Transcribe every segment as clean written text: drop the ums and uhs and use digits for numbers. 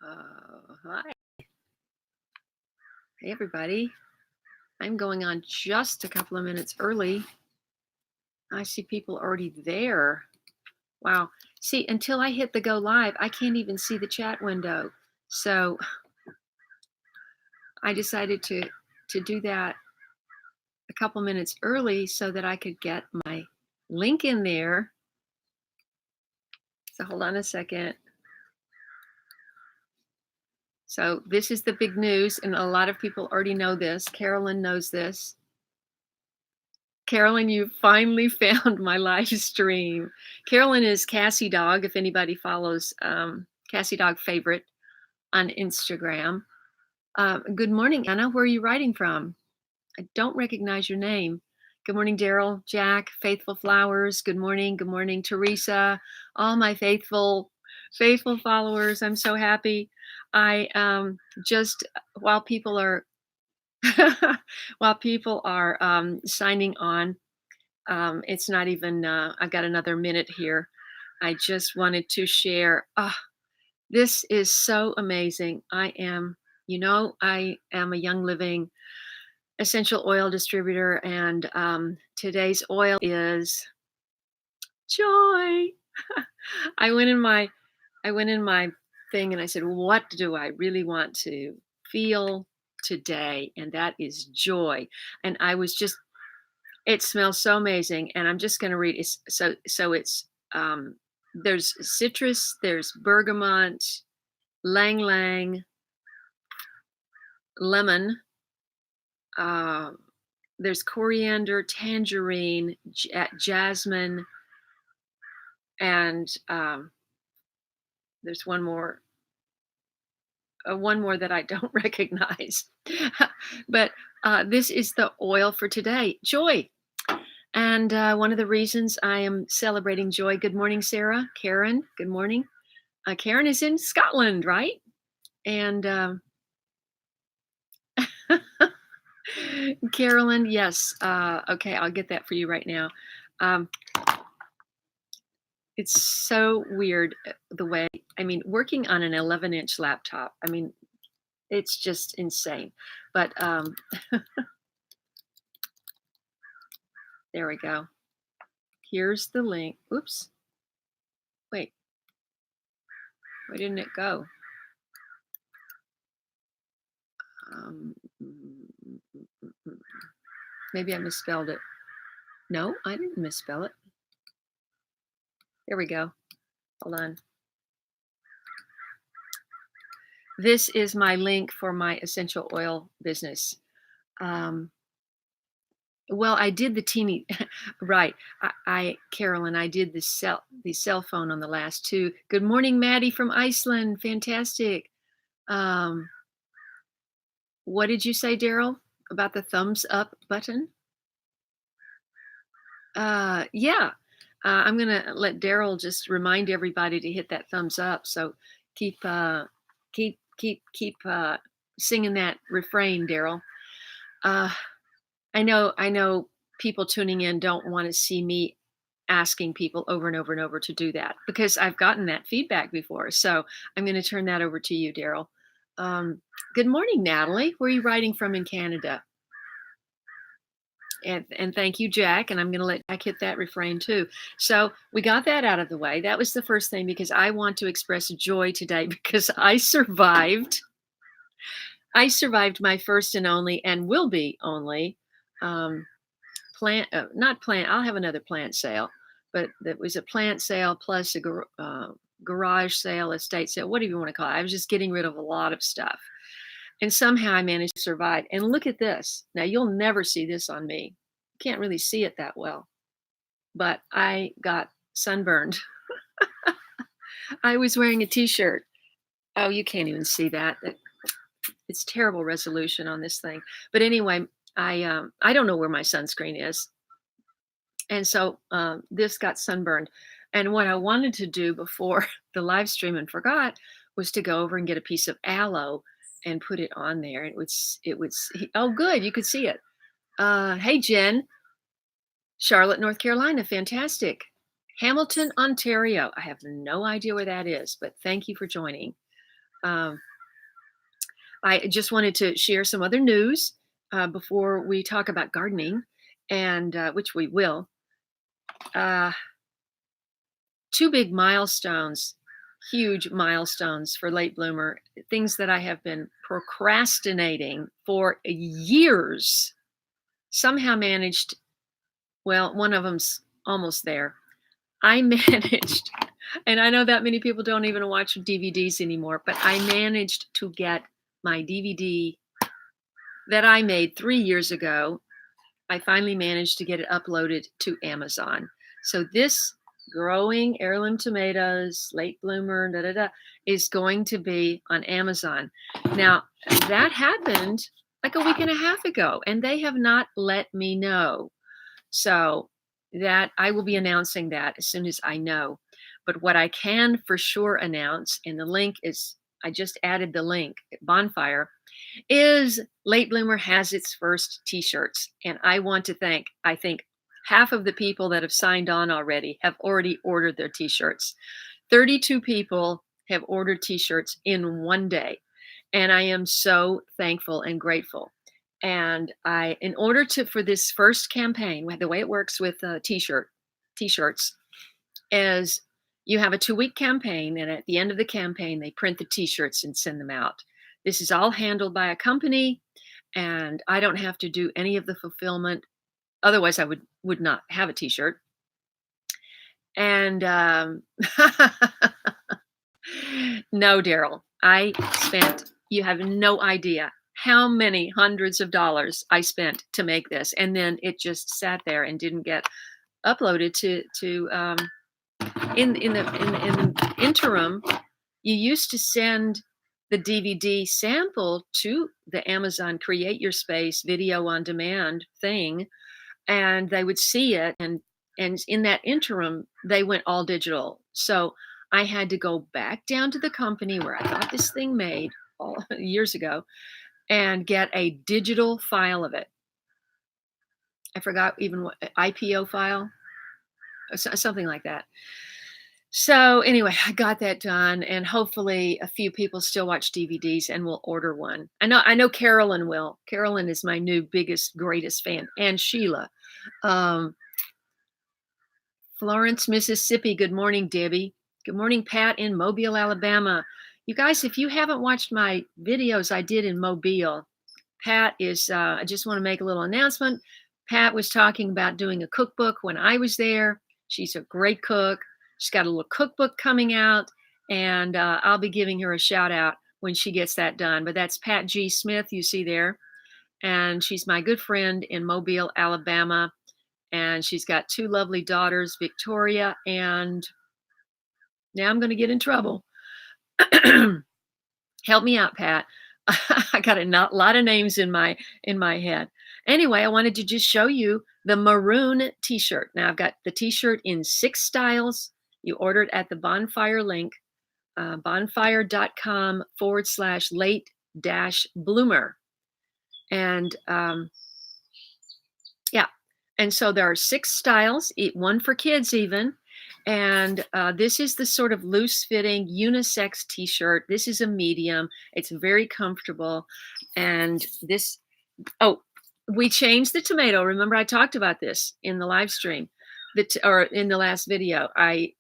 Hi. Hey, everybody. I'm going on just a couple of minutes early. I see people already there. Wow. See, until I hit the go live, I can't even see the chat window. So I decided to do that a couple minutes early so that I could get my link in there. So hold on a second. So this is the big news, and a lot of people already know this. Carolyn knows this. Carolyn, you finally found my live stream. Carolyn is Cassie Dog, if anybody follows Cassie Dog Favorite on Instagram. Good morning, Anna. Where are you writing from? I don't recognize your name. Good morning, Daryl, Jack, Faithful Flowers. Good morning. Good morning, Teresa. All my faithful followers. I'm so happy. I just while people are signing on. It's not even, I've got another minute here. I just wanted to share. This is so amazing. I am a Young Living essential oil distributor, and today's oil is joy. I went in my thing and I said, what do I really want to feel today? And that is joy. And I was just it smells so amazing, and I'm just going to read. It's there's citrus, there's bergamot, lang lang, lemon. There's coriander, tangerine, jasmine, and there's one more that I don't recognize. But this is the oil for today, joy. And one of the reasons I am celebrating joy. Good morning, Sarah. Karen, good morning. Karen is in Scotland, right? And Carolyn, yes. Okay, I'll get that for you right now. It's so weird the way, working on an 11-inch laptop, it's just insane. But there we go. Here's the link. Oops. Wait. Why didn't it go? Maybe I misspelled it. No, I didn't misspell it. There we go. Hold on. This is my link for my essential oil business. Well, I did the teeny, right. Carolyn, I did the cell phone on the last two. Good morning, Maddie from Iceland. Fantastic. What did you say, Daryl, about the thumbs up button? Yeah. I'm going to let Daryl just remind everybody to hit that thumbs up. So keep singing that refrain, Daryl. I know people tuning in don't want to see me asking people over and over and over to do that, because I've gotten that feedback before. So I'm going to turn that over to you, Daryl. Good morning, Natalie. Where are you writing from in Canada? And thank you, Jack. And I'm going to let Jack hit that refrain too. So we got that out of the way. That was the first thing, because I want to express joy today because I survived. I survived my first and only, and will be only, not plant. I'll have another plant sale, but that was a plant sale plus a garage sale, estate sale, whatever you want to call it. I was just getting rid of a lot of stuff. And somehow I managed to survive. And look at this. Now, you'll never see this on me. You can't really see it that well. But I got sunburned. I was wearing a t-shirt. Oh, you can't even see that. It's terrible resolution on this thing. But anyway, I don't know where my sunscreen is. And so this got sunburned. And what I wanted to do before the live stream and forgot was to go over and get a piece of aloe and put it on there. It was, oh, good. You could see it. Hey, Jen, Charlotte, North Carolina. Fantastic. Hamilton, Ontario. I have no idea where that is, but thank you for joining. Um, I just wanted to share some other news before we talk about gardening, and which we will. Uh, Two big milestones, huge milestones for late bloomer, things that I have been procrastinating for years. Somehow managed, well, one of them's almost there. I managed, and I know that many people don't even watch DVDs anymore, but I managed to get my DVD that I made 3 years ago. I finally managed to get it uploaded to Amazon. So this growing heirloom tomatoes, late bloomer, is going to be on Amazon. Now, that happened like a week and a half ago, and they have not let me know. So that I will be announcing that as soon as I know. But what I can for sure announce, and the link is, I just added the link at Bonfire, is Late Bloomer has its first t-shirts. And I want to thank, I think half of the people that have signed on already have already ordered their t-shirts. 32 people have ordered t-shirts in one day. And I am so thankful and grateful. And in order to, for this first campaign, the way it works with t-shirts is you have a 2-week campaign, and at the end of the campaign, they print the t-shirts and send them out. This is all handled by a company, and I don't have to do any of the fulfillment. Otherwise, I would not have a t-shirt. And no, Daryl, you have no idea how many hundreds of dollars I spent to make this. And then it just sat there and didn't get uploaded in the interim. You used to send the DVD sample to the Amazon Create Your Space video on demand thing, and they would see it, and in that interim they went all digital. So I had to go back down to the company where I got this thing made all years ago and get a digital file of it. I forgot even what IPO file, something like that. So anyway, I got that done, and hopefully a few people still watch DVDs and will order one. I know Carolyn will. Carolyn is my new biggest, greatest fan, and Sheila. Um, Florence, Mississippi. Good morning, Debbie. Good morning, Pat in Mobile, Alabama. You guys, if you haven't watched my videos I did in Mobile, Pat is, I just want to make a little announcement. Pat was talking about doing a cookbook when I was there. She's a great cook. She's got a little cookbook coming out, and I'll be giving her a shout out when she gets that done. But that's Pat G. Smith, you see there. And she's my good friend in Mobile, Alabama. And she's got 2 lovely daughters, Victoria, and now I'm going to get in trouble. Help me out, Pat. I got a lot of names in my head. Anyway, I wanted to just show you the maroon t-shirt. Now I've got the t-shirt in 6 styles. You order it at the Bonfire link, bonfire.com/late-bloomer. And yeah, and so there are 6 styles, one for kids even. And this is the sort of loose-fitting unisex t-shirt. This is a medium. It's very comfortable. And this, oh, we changed the tomato. Remember, I talked about this in the live stream, or in the last video. I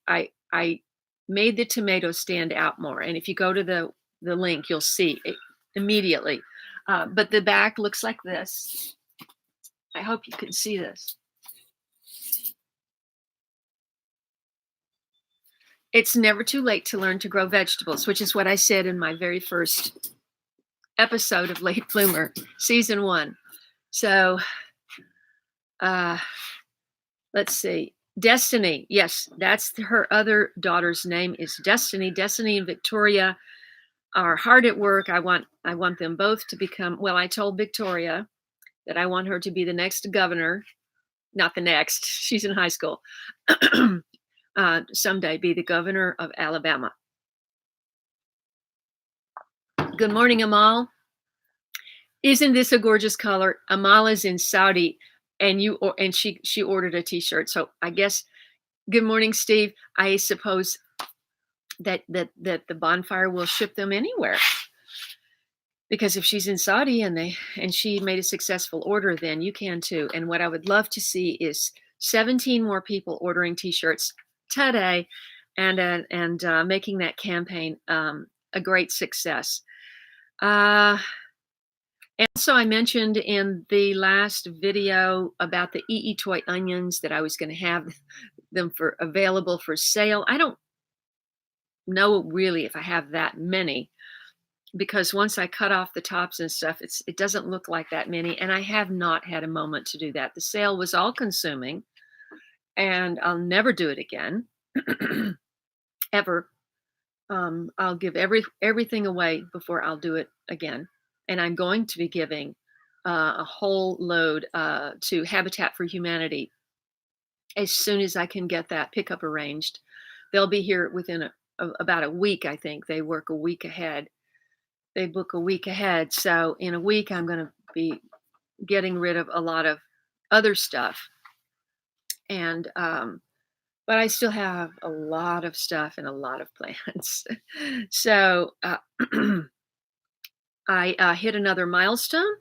made the tomato stand out more. And if you go to the link, you'll see it immediately. But the back looks like this. I hope you can see this. It's never too late to learn to grow vegetables, which is what I said in my very first episode of Late Bloomer, season 1. So let's see. Destiny. Yes, that's her other daughter's name is Destiny. Destiny and Victoria are hard at work. I want them both to become, well, I told Victoria that I want her to be the next governor. Not the next. She's in high school. Someday be the governor of Alabama. Good morning, Amal. Isn't this a gorgeous color? Amal is in Saudi, and she ordered a t-shirt. So I guess, good morning, Steve. I suppose that the bonfire will ship them anywhere. Because if she's in Saudi and she made a successful order, then you can too. And what I would love to see is 17 more people ordering T-shirts today, and making that campaign a great success. Uh, and also, I mentioned in the last video about the toy onions that I was going to have them for available for sale. I don't know really if I have that many, because once I cut off the tops and stuff, it doesn't look like that many, and I have not had a moment to do that. The sale was all consuming, and I'll never do it again, ever. I'll give everything away before I'll do it again, and I'm going to be giving a whole load to Habitat for Humanity as soon as I can get that pickup arranged. They'll be here within about a week. I think they work a week ahead. They book a week ahead. So in a week, I'm going to be getting rid of a lot of other stuff. And, but I still have a lot of stuff and a lot of plans. So I hit another milestone,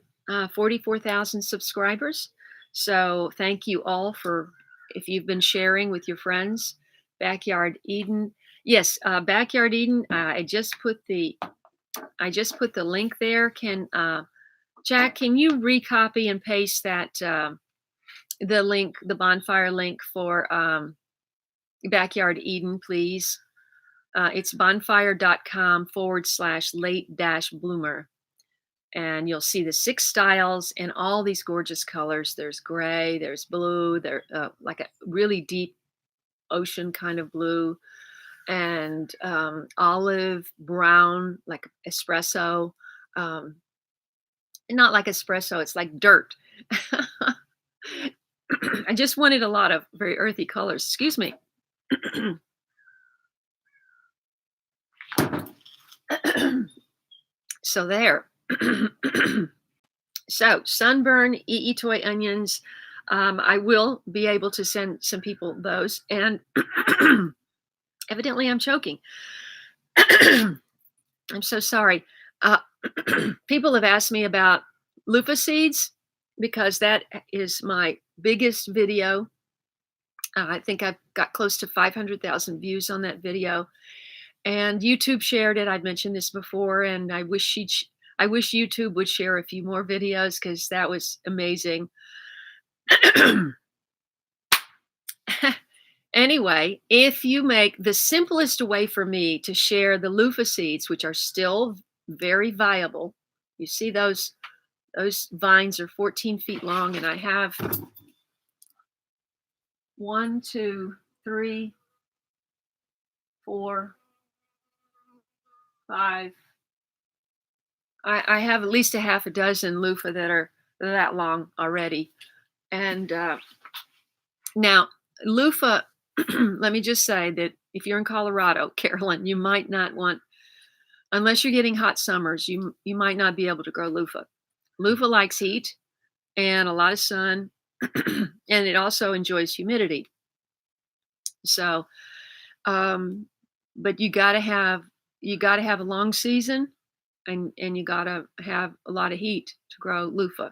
44,000 subscribers. So thank you all for, if you've been sharing with your friends. Backyard Eden. Yes, Backyard Eden. I just put the link there. Jack, can you recopy and paste that the link, the bonfire link for Backyard Eden, please? It's bonfire.com/late-bloomer. And you'll see the 6 styles and all these gorgeous colors. There's gray, there's blue, there like a really deep ocean kind of blue, and olive brown, like espresso. Not like espresso, it's like dirt. I just wanted a lot of very earthy colors. Excuse me. So there. So sunburn toy onions. I will be able to send some people those, and evidently I'm choking. I'm so sorry. People have asked me about loofah seeds, because that is my biggest video. I think I've got close to 500,000 views on that video, and YouTube shared it. I'd mentioned this before, and I wish YouTube would share a few more videos, because that was amazing. Anyway, if you make the simplest way for me to share the loofah seeds, which are still very viable, you see those vines are 14 feet long, and I have 1, 2, 3, 4, 5. I have at least a half a dozen loofah that are that long already. And now loofah, let me just say that if you're in Colorado, Carolyn, you might not want, unless you're getting hot summers, you might not be able to grow loofah. Loofah likes heat and a lot of sun, and it also enjoys humidity. So, but you got to have a long season, and you got to have a lot of heat to grow loofah,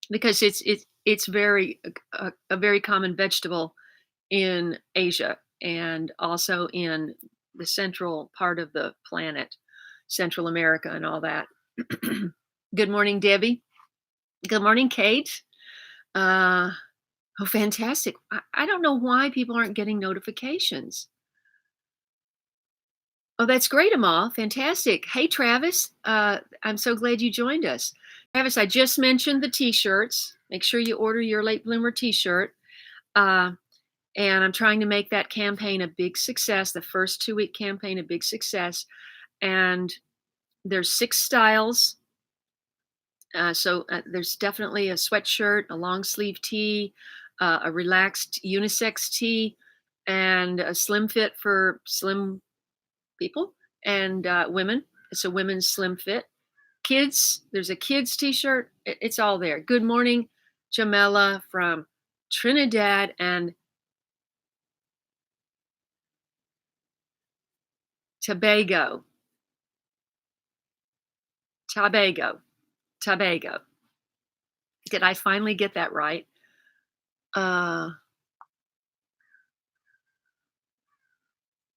because it's very a very common vegetable in Asia, and also in the central part of the planet, Central America and all that. Good morning, Debbie. Good morning, Kate. Oh, fantastic. I don't know why people aren't getting notifications. Oh, that's great, Amal. Fantastic. Hey, Travis. I'm so glad you joined us. Travis, I just mentioned the T-shirts. Make sure you order your late bloomer T-shirt. And I'm trying to make that campaign a big success, the first 2-week campaign a big success. And there's 6 styles. So there's definitely a sweatshirt, a long sleeve tee, a relaxed unisex tee, and a slim fit for slim people and women. It's a women's slim fit. Kids, there's a kids T-shirt. It's all there. Good morning, Jamela from Trinidad and Tobago. Tobago. Tobago. Did I finally get that right? Uh,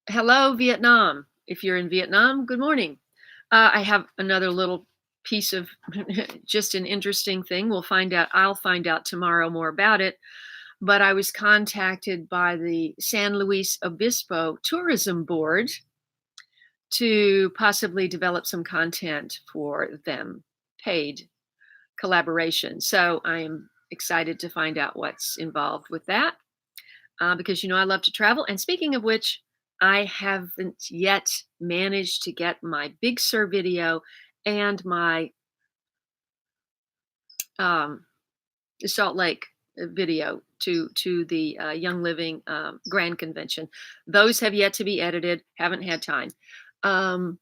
Hello, Vietnam. If you're in Vietnam, good morning. I have another little piece of just an interesting thing. We'll find out. I'll find out tomorrow more about it. But I was contacted by the San Luis Obispo Tourism Board to possibly develop some content for them, paid collaboration. So I am excited to find out what's involved with that because, I love to travel. And speaking of which, I haven't yet managed to get my Big Sur video and my um, Salt Lake video to the Young Living Grand Convention. Those have yet to be edited. Haven't had time. Um,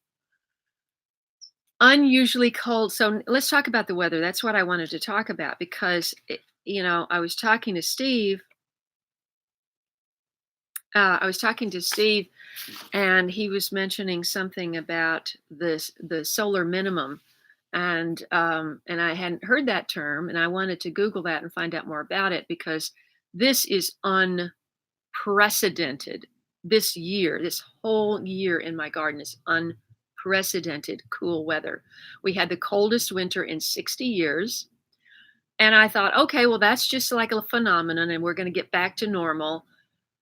Unusually cold. So let's talk about the weather. That's what I wanted to talk about because I was talking to Steve. And he was mentioning something about the solar minimum, and I hadn't heard that term, and I wanted to Google that and find out more about it because this is unprecedented. This whole year in my garden is unprecedented cool weather. We had the coldest winter in 60 years. And I thought, okay, well, that's just like a phenomenon, and we're going to get back to normal.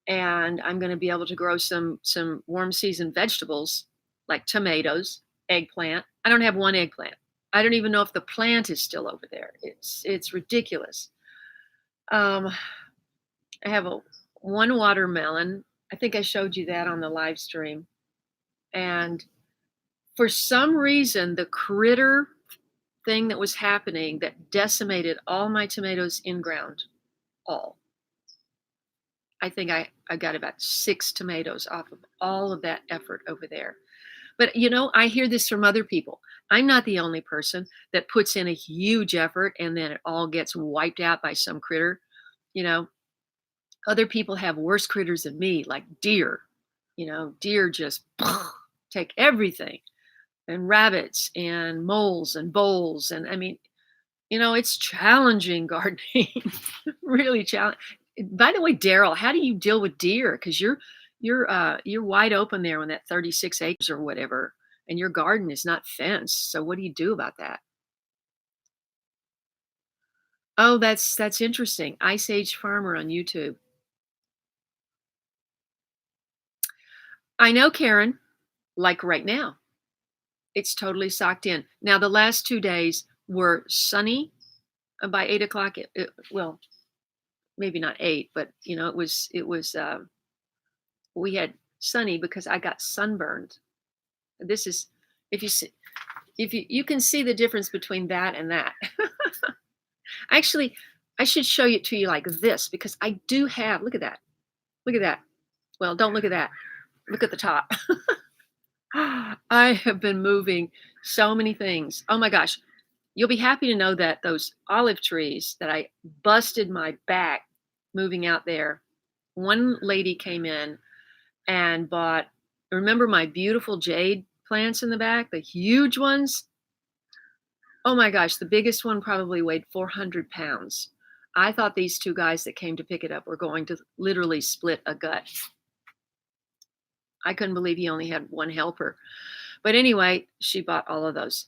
And I'm going to be able to grow some warm season vegetables like tomatoes, eggplant. I don't have one eggplant. I don't even know if the plant is still over there. It's ridiculous. I have one watermelon. I think I showed you that on the live stream. And for some reason, the critter thing that was happening that decimated all my tomatoes in ground, all. I think I got about 6 tomatoes off of all of that effort over there. But I hear this from other people. I'm not the only person that puts in a huge effort and then it all gets wiped out by some critter. You know, Other people have worse critters than me, like deer. Deer just take everything, and rabbits and moles and voles. And I mean, it's challenging gardening, really challenging. By the way, Daryl, how do you deal with deer? Because you're wide open there on that 36 acres or whatever, and your garden is not fenced. So what do you do about that? Oh, that's interesting. Ice Age Farmer on YouTube. I know, Karen. Like right now, it's totally socked in. Now the last 2 days were sunny. By 8 o'clock, well, maybe not 8, but it was. We had sunny because I got sunburned. This is if you see, if you can see the difference between that and that. Actually, I should show it to you like this because I do have. Look at that. Look at that. Well, don't look at that. Look at the top. I have been moving so many things. Oh my gosh. You'll be happy to know that those olive trees that I busted my back moving out there. One lady came in and bought, remember my beautiful jade plants in the back, the huge ones? Oh my gosh, the biggest one probably weighed 400 pounds. I thought these two guys that came to pick it up were going to literally split a gut. I couldn't believe he only had one helper. But anyway, she bought all of those.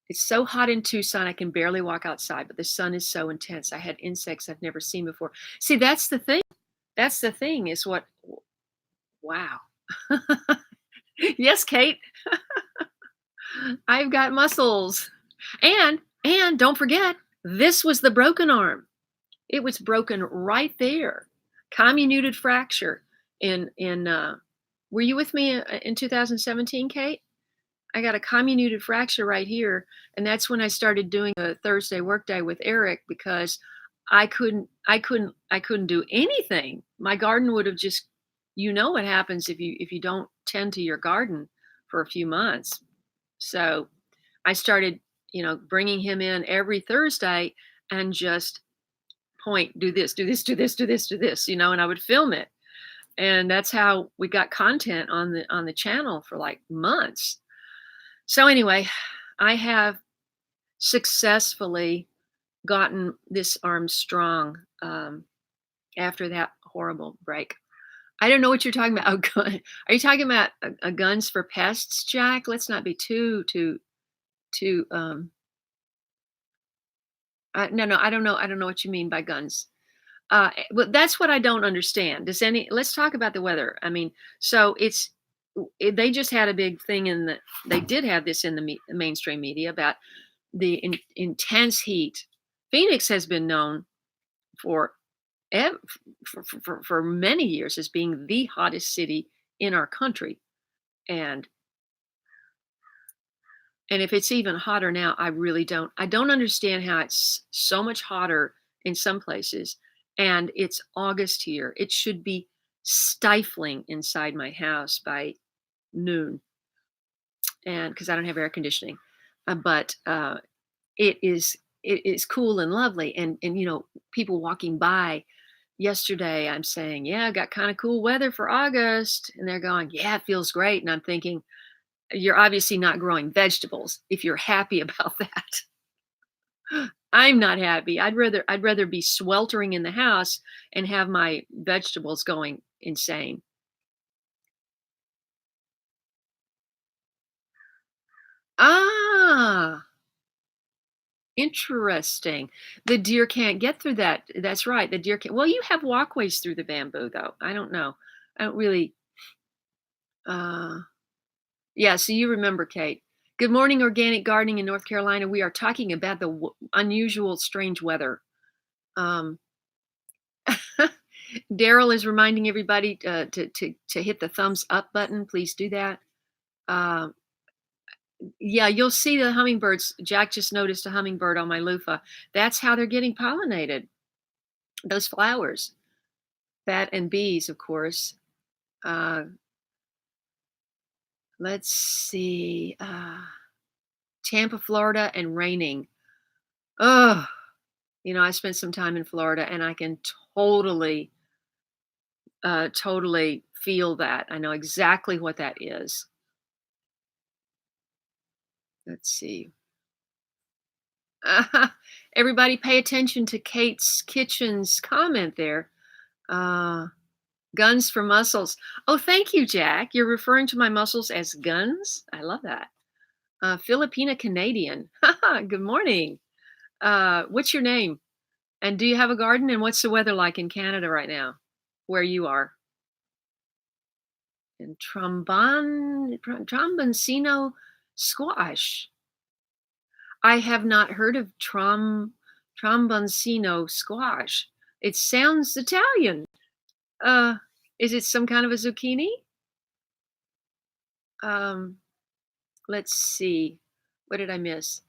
It's so hot in Tucson, I can barely walk outside, but the sun is so intense. I had insects I've never seen before. See, that's the thing. That's the thing is what, wow. Yes, Kate. I've got muscles. And don't forget, this was the broken arm. It was broken right there. Comminuted fracture in were you with me in 2017, Kate? I got a comminuted fracture right here, and that's when I started doing a Thursday workday with Eric because I couldn't do anything. My garden would have just, what happens if you don't tend to your garden for a few months. So I started, bringing him in every Thursday and just point, do this, do this, do this, do this, do this, and I would film it. And that's how we got content on the channel for like months. So anyway, I have successfully gotten this arm strong after that horrible break. I don't know what you're talking about. Oh, gun. Are you talking about guns for pests, Jack? Let's not be too. No, no, I don't know. I don't know what you mean by guns. But that's what I don't understand. Does any? Let's talk about the weather. I mean, so they just had a big thing in the. They did have this in the mainstream media about the intense heat. Phoenix has been known for ev- for many years as being the hottest city in our country, and if it's even hotter now, I don't understand how it's so much hotter in some places, and it's August here. It should be stifling inside my house by noon, and because I don't have air conditioning. But it is cool and lovely, and people walking by yesterday, I'm saying, "Yeah, I got kind of cool weather for August," and they're going, "Yeah, it feels great," and I'm thinking, you're obviously not growing vegetables if you're happy about that. I'm not happy. I'd rather be sweltering in the house and have my vegetables going insane. Ah, interesting. The deer can't get through that. That's right. The deer can't. Well, you have walkways through the bamboo, though. I don't know. I don't really. Uh, yeah. So you remember, Kate. Good morning, organic gardening in North Carolina. We are talking about the unusual, strange weather. Um, Daryl is reminding everybody to hit the thumbs up button. Please do that. Uh, yeah, you'll see the hummingbirds. Jack just noticed a hummingbird on my loofah. That's how they're getting pollinated. Those flowers, that and bees, of course. Uh, let's see, Tampa, Florida, and raining. Oh, I spent some time in Florida, and I can totally feel that. I know exactly what that is. Let's see. Everybody pay attention to Kate's Kitchen's comment there. Uh, guns for muscles. Oh, thank you, Jack. You're referring to my muscles as guns? I love that. Filipina Canadian. Good morning. What's your name? And do you have a garden? And what's the weather like in Canada right now, where you are? And tromboncino squash. I have not heard of tromboncino squash. It sounds Italian. Uh, is it some kind of a zucchini? Um, let's see. What did I miss?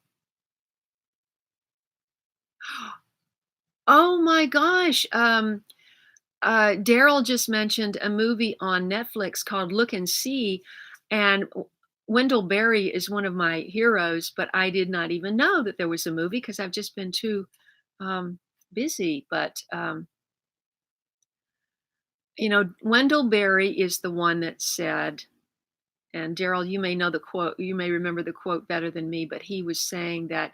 Oh my gosh. Daryl just mentioned a movie on Netflix called Look and See, and Wendell Berry is one of my heroes, but I did not even know that there was a movie because I've just been too um, busy. But Wendell Berry is the one that said, and Daryl, you may know the quote, you may remember the quote better than me, but he was saying that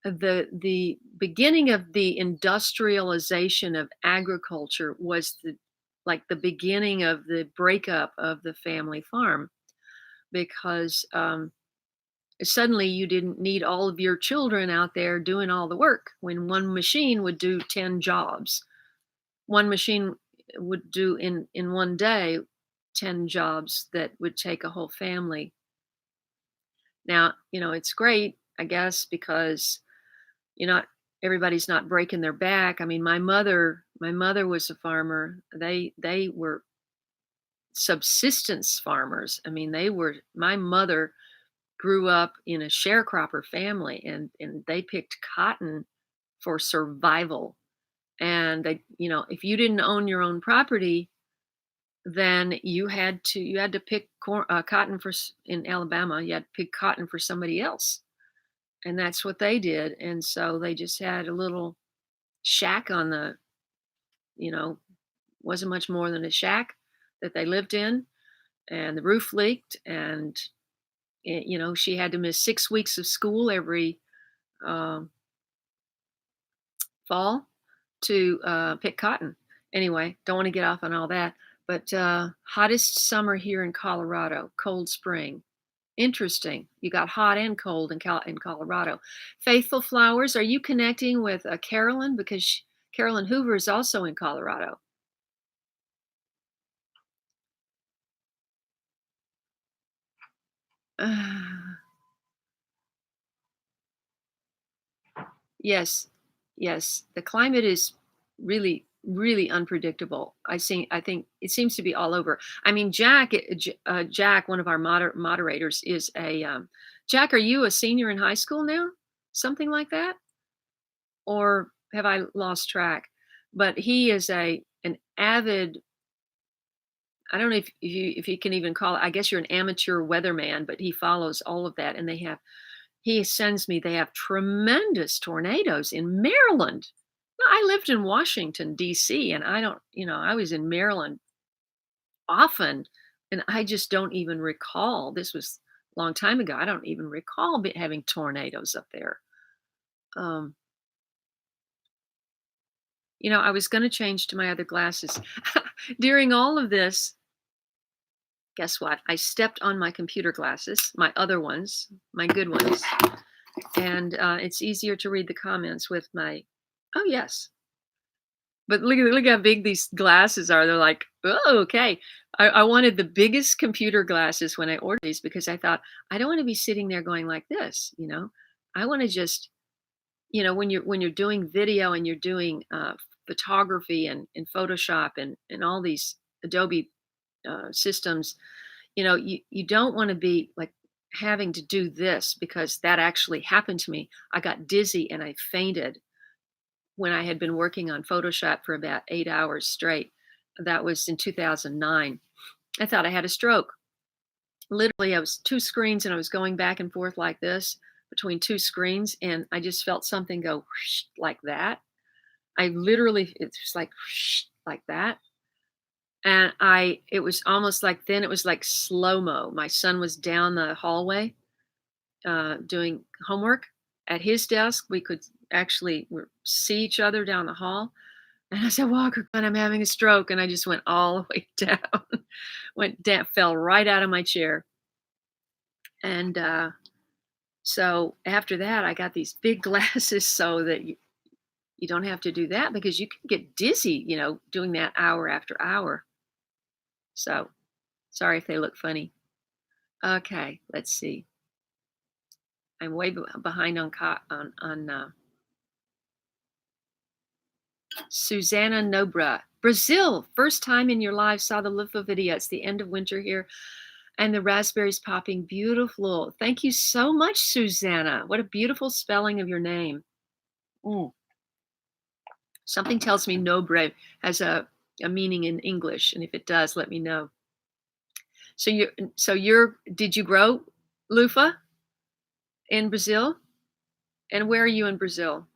the beginning of the industrialization of agriculture was the beginning of the breakup of the family farm because suddenly you didn't need all of your children out there doing all the work when one machine would do 10 jobs. One machine would do in one day 10 jobs that would take a whole family. Now, it's great, I guess, because not everybody's not breaking their back. I mean, my mother was a farmer. They were subsistence farmers. I mean, my mother grew up in a sharecropper family, and they picked cotton for survival. And if you didn't own your own property, then you had to pick cotton in Alabama. You had to pick cotton for somebody else, and that's what they did. And so they just had a little shack on the, you know, wasn't much more than a shack. that they lived in, and the roof leaked, and she had to miss 6 weeks of school every um, fall to pick cotton. Anyway, don't want to get off on all that. But hottest summer here in Colorado, cold spring. Interesting. You got hot and cold in Colorado. Faithful Flowers, are you connecting with Carolyn? Because Carolyn Hoover is also in Colorado. Yes, yes. The climate is really, really unpredictable. I think it seems to be all over. I mean, Jack, one of our moderators, is a Jack. Are you a senior in high school now? Something like that, or have I lost track? But he is an avid. I don't know if you can even call it. I guess you're an amateur weatherman, but he follows all of that, and he sends me they have tremendous tornadoes in Maryland. Well, I lived in Washington, D.C., and I don't I was in Maryland often, and I just don't even recall. This was a long time ago. I don't even recall having tornadoes up there. Um, I was gonna change to my other glasses. During all of this, guess what? I stepped on my computer glasses, my other ones, my good ones, and, it's easier to read the comments with my oh, yes. But look how big these glasses are. They're like, "Oh, okay." I wanted the biggest computer glasses when I ordered these because I thought, "I don't wanna be sitting there going like this," you know? I wanna just when you're doing video and you're doing, photography and Photoshop and all these Adobe, systems, you don't wanna be, like, having to do this because that actually happened to me. I got dizzy and I fainted when I had been working on Photoshop for about 8 hours straight. That was in 2009. I thought I had a stroke. Literally, I was 2 screens and I was going back and forth like this between 2 screens, and I just felt something go whoosh like that. I literally it's just like whoosh like that. And it was almost like then it was like slow-mo. My son was down the hallway doing homework at his desk. We could actually see each other down the hall. And I said, "Walker, God, I'm having a stroke." And I just went all the way down, went down, fell right out of my chair. And so after that, I got these big glasses so that you don't have to do that because you can get dizzy, doing that hour after hour. So sorry if they look funny. Okay, let's see. I'm way behind on Susanna Nobra. Brazil, first time in your life saw the loofah video. It's the end of winter here, and the raspberries popping beautiful. Thank you so much, Susanna. What a beautiful spelling of your name. Mm. Something tells me Nobre has a meaning in English, and if it does, let me know. Did you grow loofah in Brazil? And where are you in Brazil?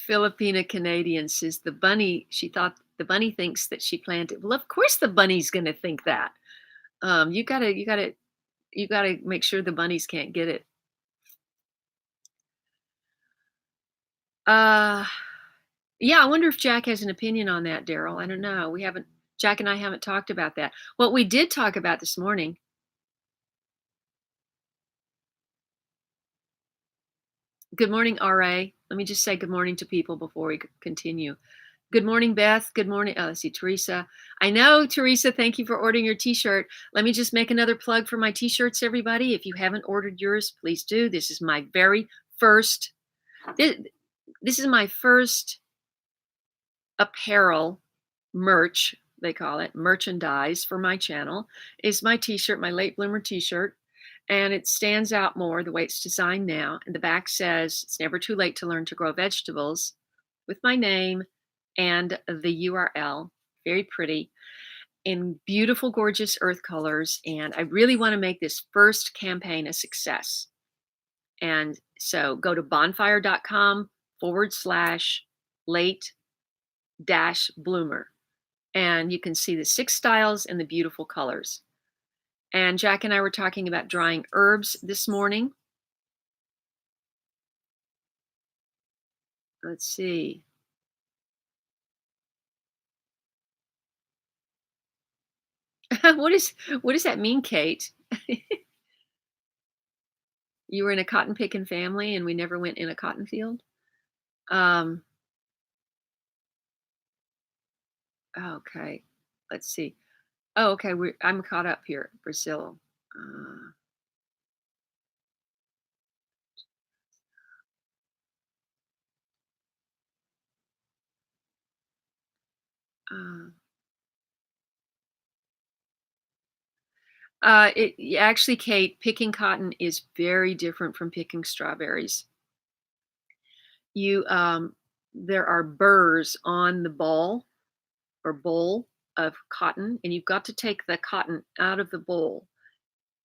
Filipina Canadian says the bunny, she thought the bunny thinks that she planted. Well, of course the bunny's gonna think that. You gotta make sure the bunnies can't get it. Uh yeah, I wonder if Jack has an opinion on that, Daryl. I don't know. Jack and I haven't talked about that. What we did talk about this morning. Good morning, RA. Let me just say good morning to people before we continue. Good morning, Beth. Good morning. Oh, let's see, Teresa. I know, Teresa, thank you for ordering your t-shirt. Let me just make another plug for my t-shirts, everybody. If you haven't ordered yours, please do. This is my very first, this is my first apparel merch, they call it, merchandise for my channel, is my t-shirt, my late bloomer t-shirt. And it stands out more the way it's designed now. And the back says, "It's never too late to learn to grow vegetables," with my name and the URL. Very pretty in beautiful, gorgeous earth colors. And I really want to make this first campaign a success. And so go to bonfire.com forward slash late dash bloomer. And you can see the 6 styles and the beautiful colors. And Jack and I were talking about drying herbs this morning. Let's see. what is what does that mean, Kate? You were in a cotton picking family and we never went in a cotton field? Um, okay. Let's see. Oh, okay. I'm caught up here. Brazil. Uh, uh, actually, Kate, picking cotton is very different from picking strawberries. You There are burrs on the ball or bowl of cotton, and you've got to take the cotton out of the bowl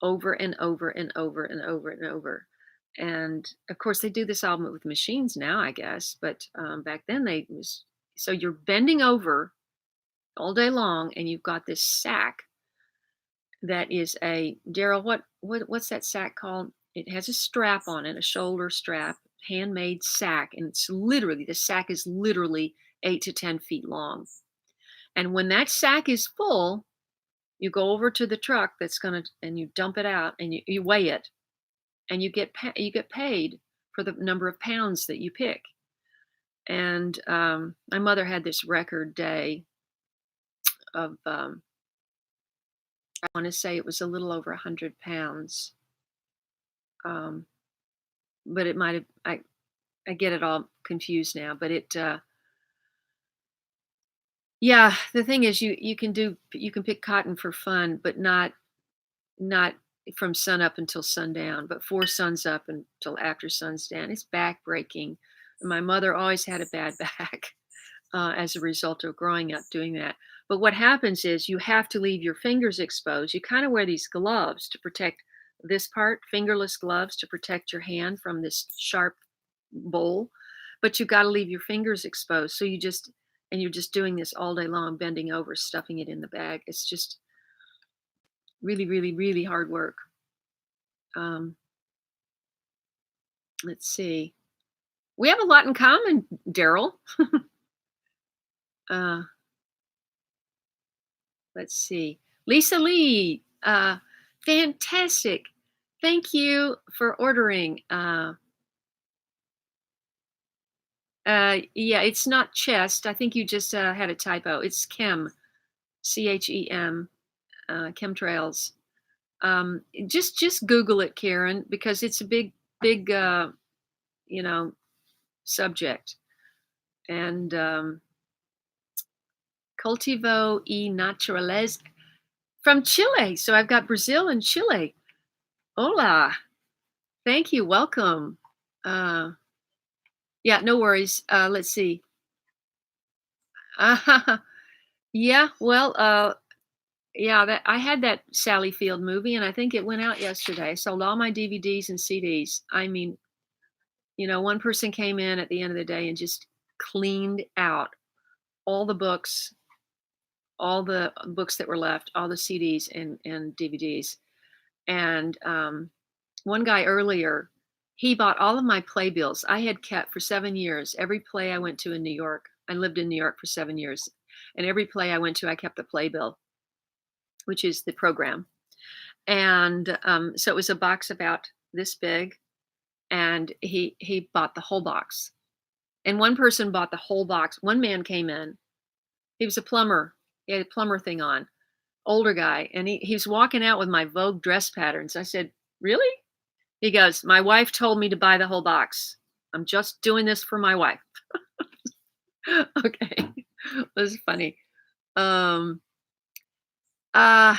over and over and over and over and over. And of course, they do this all with machines now, I guess. But back then, they was so you're bending over all day long, and you've got this sack that is a Daryl. What's that sack called? It has a strap on it, a shoulder strap, handmade sack, and the sack is literally 8 to 10 feet long. And when that sack is full, you go over to the truck and you dump it out and you weigh it and you get paid for the number of pounds that you pick. And my mother had this record day of I want to say it was a little over 100 pounds, um, but it might have I get it all confused now. But yeah, the thing is you can pick cotton for fun, but not from sun up until sundown, but for suns up until after sun's down. It's backbreaking. My mother always had a bad back as a result of growing up doing that. But what happens is you have to leave your fingers exposed. You kind of wear these gloves to protect this part, fingerless gloves to protect your hand from this sharp bowl, but you got to leave your fingers exposed. You're just doing this all day long, bending over, stuffing it in the bag. It's just really, really, really hard work. Um, let's see. We have a lot in common, Daryl. uh, let's see. Lisa Lee, fantastic. Thank you for ordering. Yeah, it's not chest. I think you just had a typo. It's Chem, chemtrails. Just Google it, Karen, because it's a big you know subject. And Cultivo y Naturales from Chile. So I've got Brazil and Chile. Hola. Thank you. Welcome. Yeah, no worries. Let's see. Yeah, well, yeah, that I had that Sally Field movie, and I think it went out yesterday. I sold all my DVDs and CDs. I mean, one person came in at the end of the day and just cleaned out all all the books that were left, all the CDs and DVDs. And one guy earlier, he bought all of my playbills I had kept for 7 years. Every play I went to in New York, I lived in New York for 7 years, and every play I went to, I kept the playbill, which is the program. And so it was a box about this big, and he bought the whole box. And one person bought the whole box. One man came in. He was a plumber. He had a plumber thing on, older guy, and he was walking out with my Vogue dress patterns. I said, "Really?" He goes, "My wife told me to buy the whole box. I'm just doing this for my wife." Okay, it was funny. Um, uh,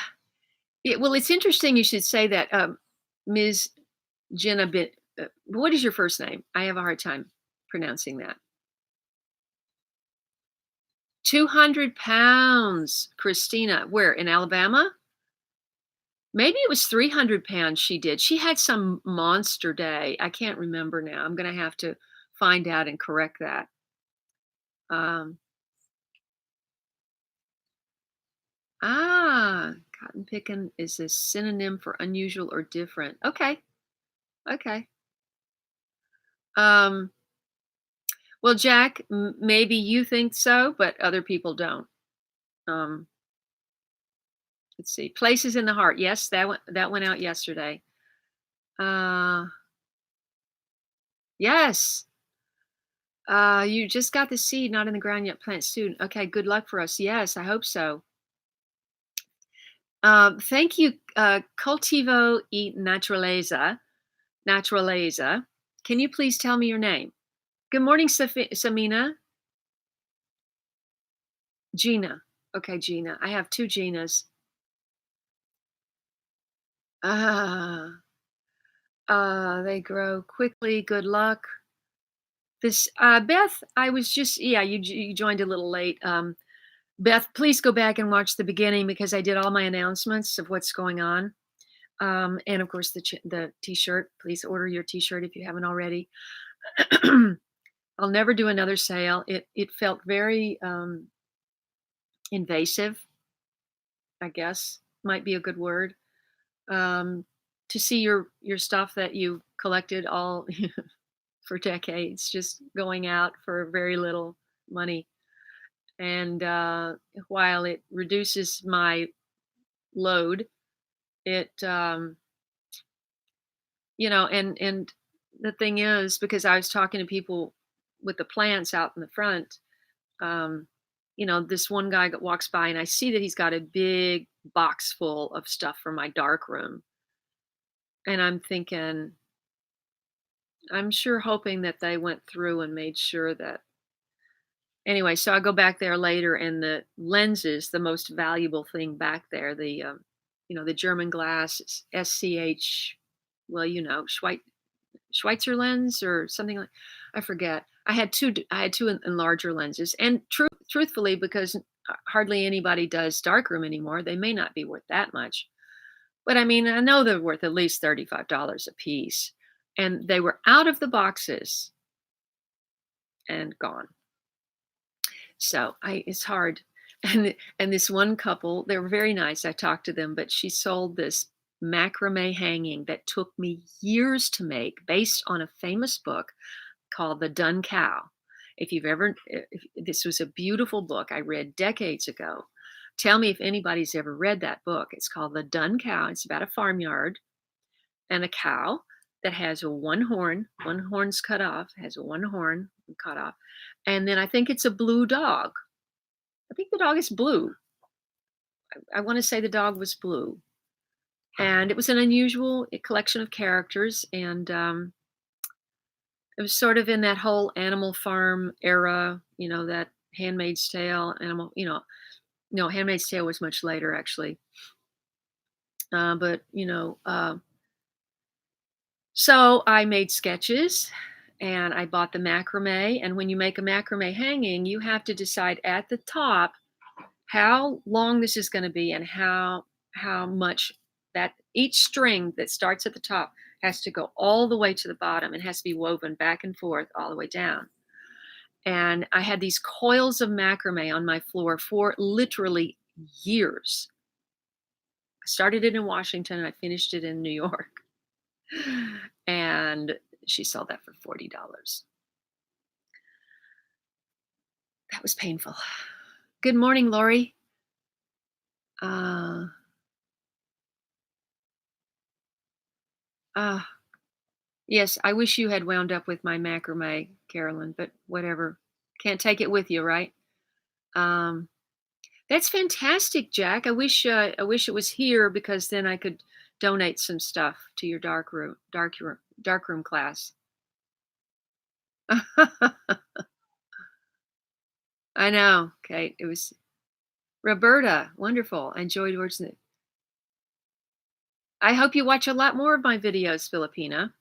well, it's interesting you should say that, Ms. Jenna. What is your first name? I have a hard time pronouncing that. 200 pounds, Christina. Where, in Alabama? Maybe it was 300 pounds she did. She had some monster day. I can't remember now. I'm going to have to find out and correct that. Um, cotton picking is a synonym for unusual or different. Okay, okay. Um, well, Jack, maybe you think so, but other people don't. Um, let's see. Places in the heart. Yes, that went out yesterday. Uh, yes. You just got the seed, not in the ground yet. Plant soon. Okay, good luck for us. Yes, I hope so. Thank you, Cultivo e Naturaleza. Naturaleza. Can you please tell me your name? Good morning, Samina. Gina. Okay, Gina. I have two Ginas. Ah, they grow quickly. Good luck. This Beth, I was just yeah, you joined a little late. Beth, please go back and watch the beginning because I did all my announcements of what's going on. And of course the t-shirt. Please order your t-shirt if you haven't already. I'll never do another sale. It felt very invasive, I guess might be a good word. Um, to see your stuff that you collected all for decades just going out for very little money. And while it reduces my load, it and the thing is, because I was talking to people with the plants out in the front, um, this one guy that walks by and I see that he's got a big box full of stuff for my dark room. And I'm thinking, I'm sure hoping that they went through and made sure that anyway, so I go back there later and the lenses, the most valuable thing back there, the German glass SCH, well, Schweitzer lens or something like I forget. I had two larger lenses, and truthfully, because hardly anybody does darkroom anymore, they may not be worth that much. But I mean, I know they're worth at least $35 a piece, and they were out of the boxes and gone. So it's hard. And this one couple, they were very nice. I talked to them, but she sold this macrame hanging that took me years to make, based on a famous book called The Dun Cow. If this was a beautiful book I read decades ago. Tell me if anybody's ever read that book. It's called The Dun Cow. It's about a farmyard and a cow that has one horn's cut off, has one horn cut off. And then I think it's a blue dog. I think the dog is blue. I want to say the dog was blue. And it was an unusual collection of characters. And it was sort of in that whole Animal Farm era, that Handmaid's Tale, no, Handmaid's Tale was much later, actually. But, so I made sketches and I bought the macrame. And when you make a macrame hanging, you have to decide at the top how long this is going to be and how much that each string that starts at the top has to go all the way to the bottom and has to be woven back and forth all the way down. And I had these coils of macrame on my floor for literally years. I started it in Washington and I finished it in New York. And she sold that for $40. That was painful. Good morning, Lori. Uh, uh, yes, I wish you had wound up with my macrame, Carolyn, but whatever. Can't take it with you, right? Um, that's fantastic, Jack. I wish it was here because then I could donate some stuff to your dark room class. I know, Kate. It was Roberta. Wonderful. I enjoyed watching it. I hope you watch a lot more of my videos, Filipina.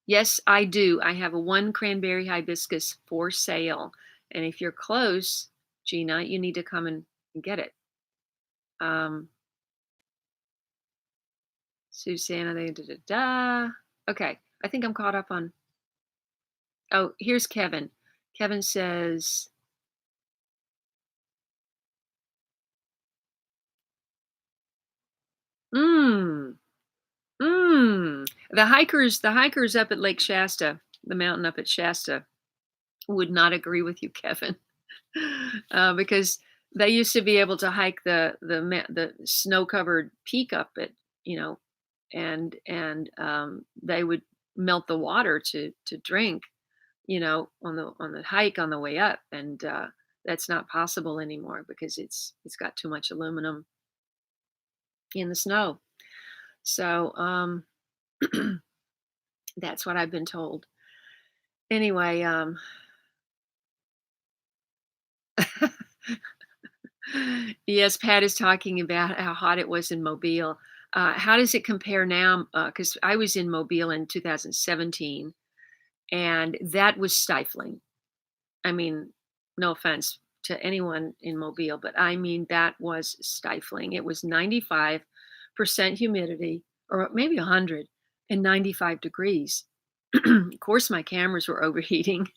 Yes, I do. I have a one cranberry hibiscus for sale. And if you're close, Gina, you need to come and get it. Um, Susanna, Okay, I think I'm caught up on. Oh, here's Kevin. Kevin says, "Mmm, mmm." The hikers up at Lake Shasta, the mountain up at Shasta, would not agree with you, Kevin, because they used to be able to hike the snow covered peak up at, you know, and they would melt the water to drink, on the hike on the way up, and that's not possible anymore because it's got too much aluminum in the snow. So that's what I've been told. Anyway, yes, Pat is talking about how hot it was in Mobile. How does it compare now? Because I was in Mobile in 2017, and that was stifling. I mean, no offense to anyone in Mobile, but I mean, that was stifling. It was 95% humidity, or maybe 100, and 95 degrees. Of course, my cameras were overheating.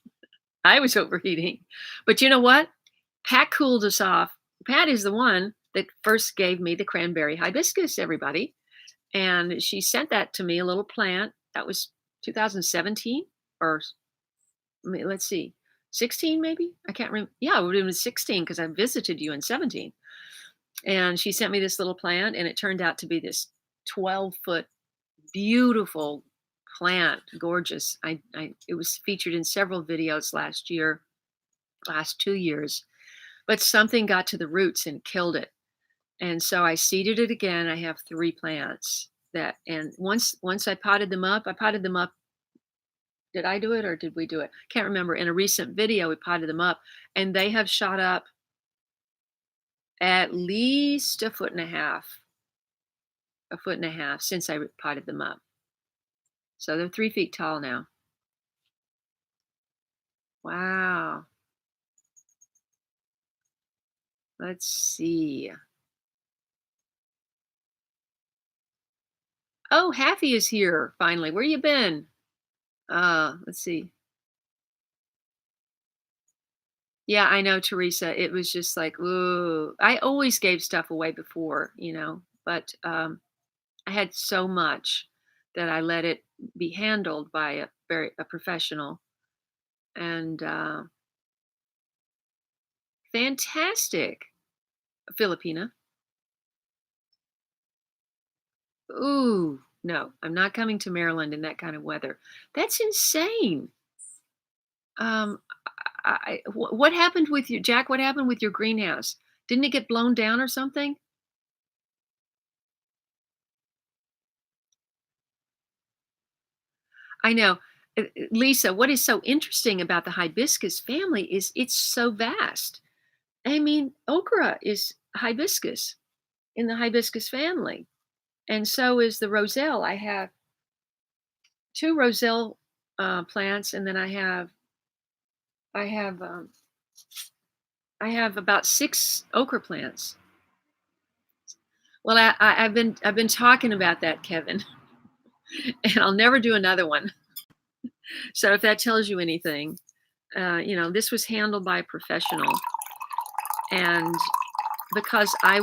I was overheating. But you know what? Pat cooled us off. Pat is the one that first gave me the cranberry hibiscus, everybody. And she sent that to me, a little plant. That was 2017, or let's see, 16 maybe? I can't remember. Yeah, it would have been 16 because I visited you in 17. And she sent me this little plant, and it turned out to be this 12-foot beautiful plant, gorgeous. It was featured in several videos last 2 years, but something got to the roots and killed it. And so I seeded it again. I have 3 plants that, and once I potted them up. Did I do it or did we do it? Can't remember. In a recent video, we potted them up, and they have shot up at least a foot and a half since I potted them up. So they're 3 feet tall now. Wow. Let's see. Oh, Happy is here finally. Where you been? Let's see. Yeah, I know, Teresa. It was just like, ooh, I always gave stuff away before, but I had so much that I let it be handled by a professional. And fantastic, Filipina. Ooh, no, I'm not coming to Maryland in that kind of weather. That's insane. Um, what happened with you, Jack? What happened with your greenhouse? Didn't it get blown down or something? I know. Lisa, what is so interesting about the hibiscus family is it's so vast. I mean, okra is hibiscus in the hibiscus family, and so is the roselle. I have 2 roselle plants, and then I have I have about 6 okra plants. Well, I've been talking about that, Kevin, and I'll never do another one. So if that tells you anything, this was handled by a professional, and because I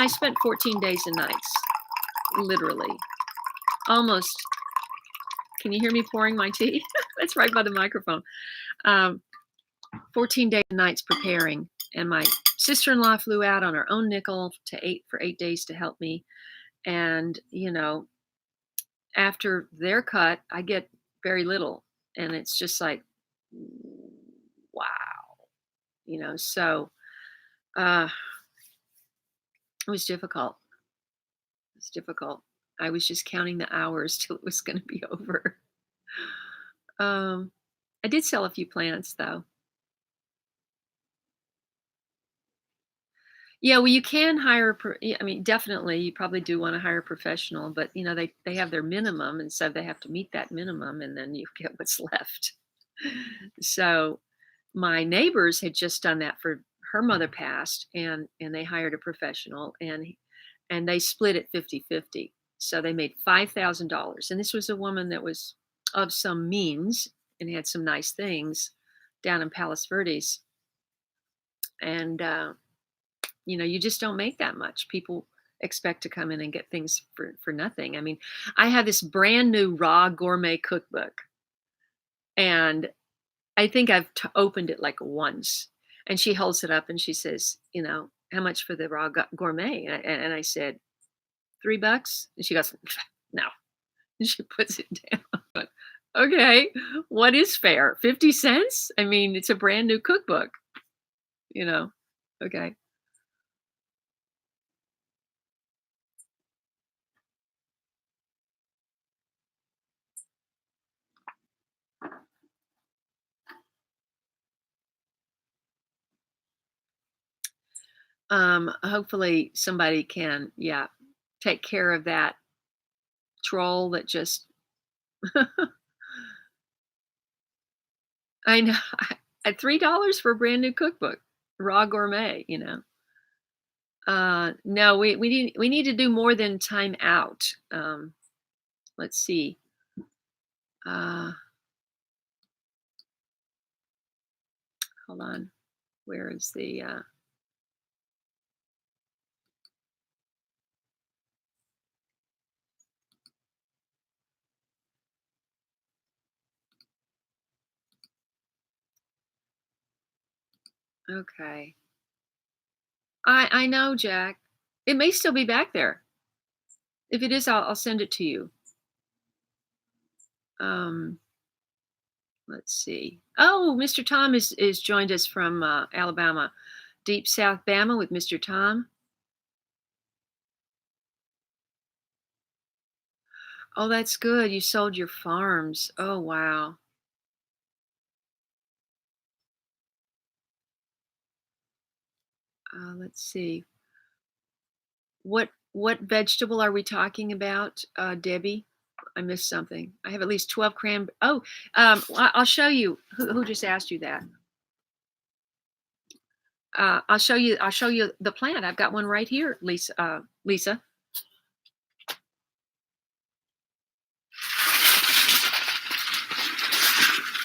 spent 14 days and nights, literally, almost. Can you hear me pouring my tea? That's right by the microphone. Um, 14 days and nights preparing, and my sister-in-law flew out on her own nickel for 8 days to help me. And after their cut, I get very little, and it's just like, wow, So uh, it was difficult. It's difficult. I was just counting the hours till it was going to be over. Um, I did sell a few plants though. Yeah, well, you can hire. Yeah, I mean, definitely, you probably do want to hire a professional, but they have their minimum, and so they have to meet that minimum, and then you get what's left. So, my neighbors had just done that for her mother passed, and they hired a professional, and they split it 50-50. So they made $5,000. And this was a woman that was of some means and had some nice things down in Palos Verdes. And, you just don't make that much. People expect to come in and get things for nothing. I mean, I have this brand new raw gourmet cookbook, and I think I've opened it like once. And she holds it up and she says, how much for the raw gourmet? And I said, $3. And she goes, no. And she puts it down. But, okay, what is fair? 50 cents? I mean, it's a brand new cookbook, Okay. Hopefully somebody can, yeah, take care of that troll that just I know. At $3 for a brand new cookbook, raw gourmet. No, we need to do more than time out. Let's see. Uh, hold on. Where is the okay. I know, Jack. It may still be back there. If it is, I'll send it to you. Um, let's see. Oh, Mr. Tom is joined us from Alabama, Deep South Bama with Mr. Tom. Oh, that's good. You sold your farms. Oh, wow. Let's see. What vegetable are we talking about, Debbie? I missed something. I have at least 12 cran. Oh, I'll show you. Who just asked you that? I'll show you. I'll show you the plant. I've got one right here, Lisa. Lisa.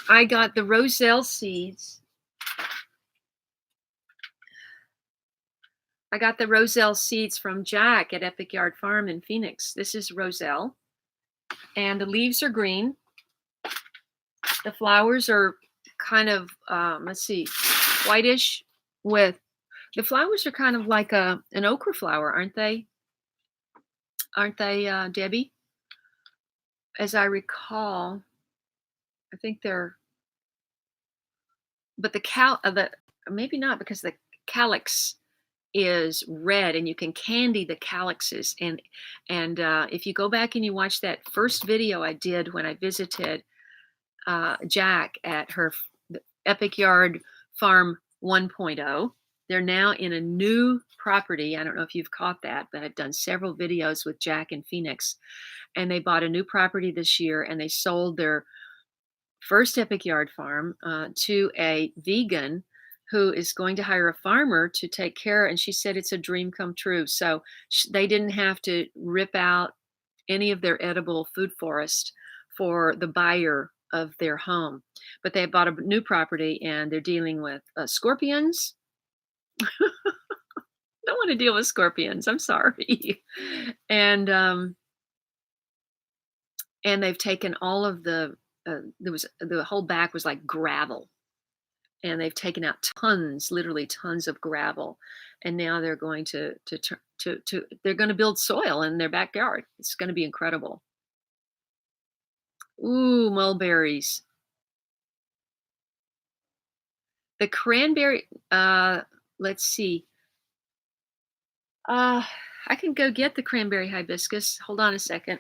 I got the roselle seeds. I got the roselle seeds from Jack at Epic Yard Farm in Phoenix. This is roselle, and the leaves are green. The flowers are kind of let's see, whitish with the flowers are kind of like an ochre flower, aren't they? Aren't they, Debbie? As I recall, I think they're, but the maybe not because the calyx is red and you can candy the calyxes and if you go back and you watch that first video I did when I visited Jack at her Epic Yard Farm 1.0. They're now in a new property. I don't know if you've caught that, but I've done several videos with Jack in Phoenix. And they bought a new property this year and they sold their first Epic Yard Farm to a vegan who is going to hire a farmer to take care. And she said it's a dream come true. So they didn't have to rip out any of their edible food forest for the buyer of their home. But they bought a new property and they're dealing with scorpions. Don't want to deal with scorpions. I'm sorry. And they've taken all of the whole back was like gravel, and they've taken out tons, literally tons of gravel, and now they're going to they're going to build soil in their backyard. It's going to be incredible. Ooh, mulberries. The cranberry. Let's see. I can go get the cranberry hibiscus. Hold on a second.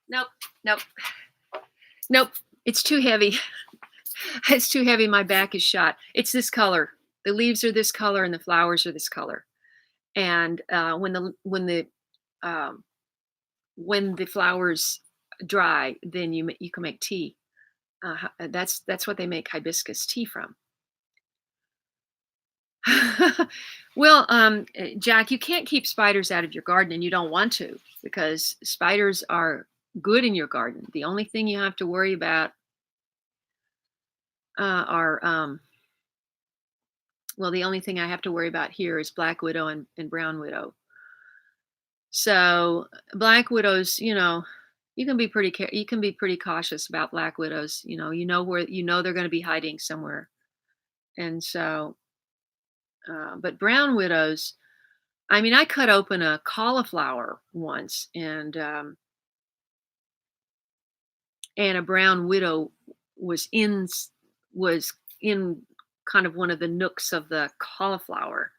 Nope, nope, nope. It's too heavy. It's too heavy. My back is shot. It's this color. The leaves are this color and the flowers are this color. And um, when the flowers dry, then you can make tea. That's what they make hibiscus tea from. Well, Jack, you can't keep spiders out of your garden, and you don't want to because spiders are good in your garden. The only thing you have to worry about are well, the only thing I have to worry about here is black widow and brown widow. So black widows, you can be you can be pretty cautious about black widows. You know they're going to be hiding somewhere, and so but brown widows. I mean, I cut open a cauliflower once, and a brown widow was in was in kind of one of the nooks of the cauliflower.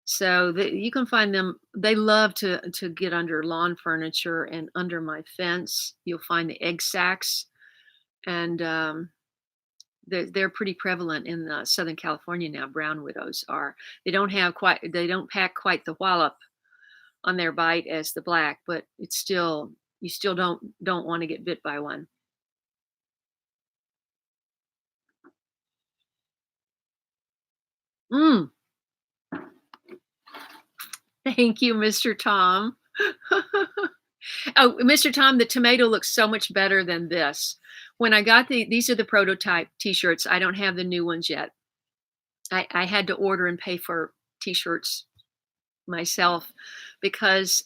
So you can find them. They love to get under lawn furniture and under my fence. You'll find the egg sacs, and they're pretty prevalent in Southern California now. Brown widows are. They don't pack quite the wallop on their bite as the black, but it's still you still don't want to get bit by one. Mm, thank you, Mr. Tom. Oh, Mr. Tom, the tomato looks so much better than this. When I got these are the prototype T-shirts. I don't have the new ones yet. I had to order and pay for T-shirts myself because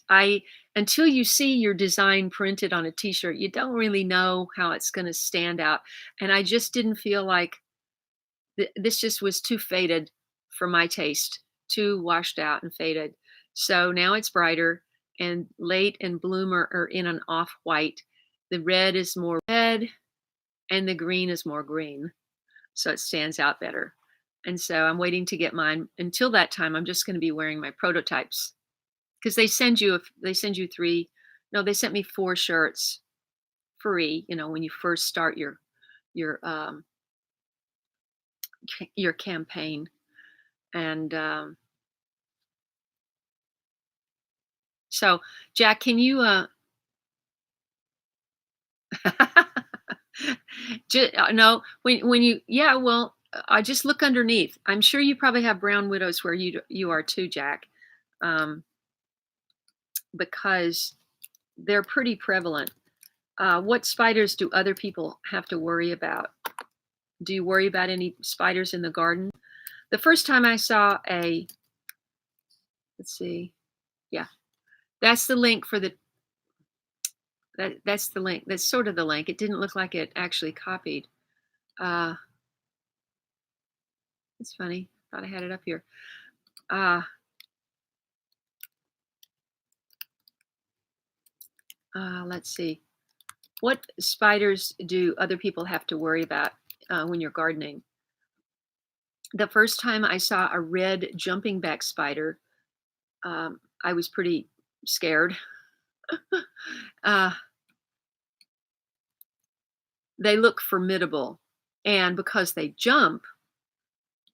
until you see your design printed on a T-shirt, you don't really know how it's going to stand out. And I just didn't feel like this just was too faded for my taste, too washed out and faded. So now it's brighter, and late and bloomer are in an off white. The red is more red and the green is more green. So it stands out better. And so I'm waiting to get mine. Until that time, I'm just going to be wearing my prototypes because they send you three. No, they sent me 4 shirts free. When you first start your your campaign, and so Jack, can you no, when you yeah, well, I just look underneath. I'm sure you probably have brown widows where you are too, Jack, um, because they're pretty prevalent. What spiders do other people have to worry about? Do you worry about any spiders in the garden? The first time I saw let's see, yeah, that's the link for that's the link. That's sort of the link. It didn't look like it actually copied. Uh, it's funny. Thought I had it up here. Uh, let's see. What spiders do other people have to worry about when you're gardening? The first time I saw a red jumping back spider, I was pretty scared. uh, they look formidable, and because they jump,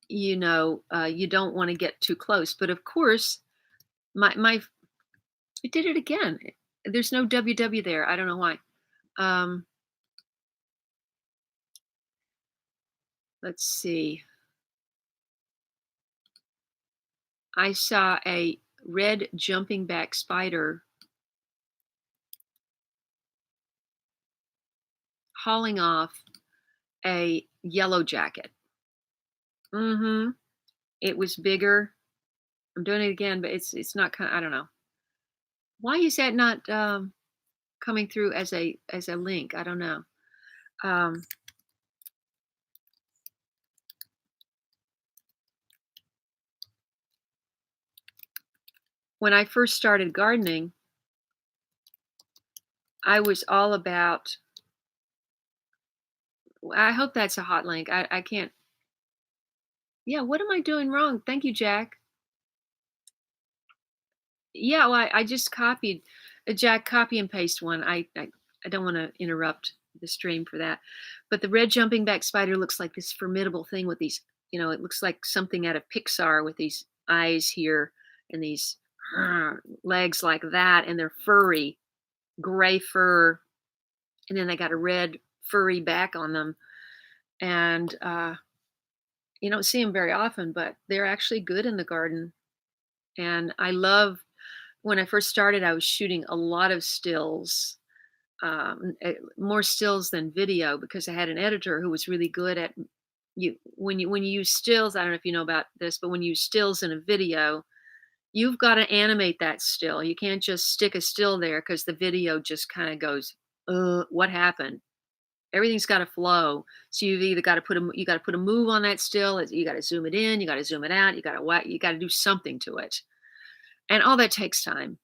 you don't want to get too close. But of course, my it did it again. There's no WW there. I don't know why. Um, let's see. I saw a red jumping back spider hauling off a yellow jacket. Mm-hmm. It was bigger. I'm doing it again, but it's not I don't know. Why is that not coming through as a link? I don't know. Um, when I first started gardening, I was all about. I hope that's a hot link. I can't. Yeah, what am I doing wrong? Thank you, Jack. Yeah, well, I just copied Jack, copy and paste one. I don't want to interrupt the stream for that. But the red jumping back spider looks like this formidable thing with these it looks like something out of Pixar with these eyes here and these legs like that, and they're furry, gray fur, and then they got a red furry back on them. And you don't see them very often, but they're actually good in the garden. And I love when I first started, I was shooting a lot of stills, more stills than video because I had an editor who was really good at when you use stills. I don't know if you know about this, but when you use stills in a video, you've got to animate that still. You can't just stick a still there because the video just kind of goes, what happened? Everything's got to flow. So you've either got to put a move on that still. You got to zoom it in. You got to zoom it out. You got to do something to it, and all that takes time.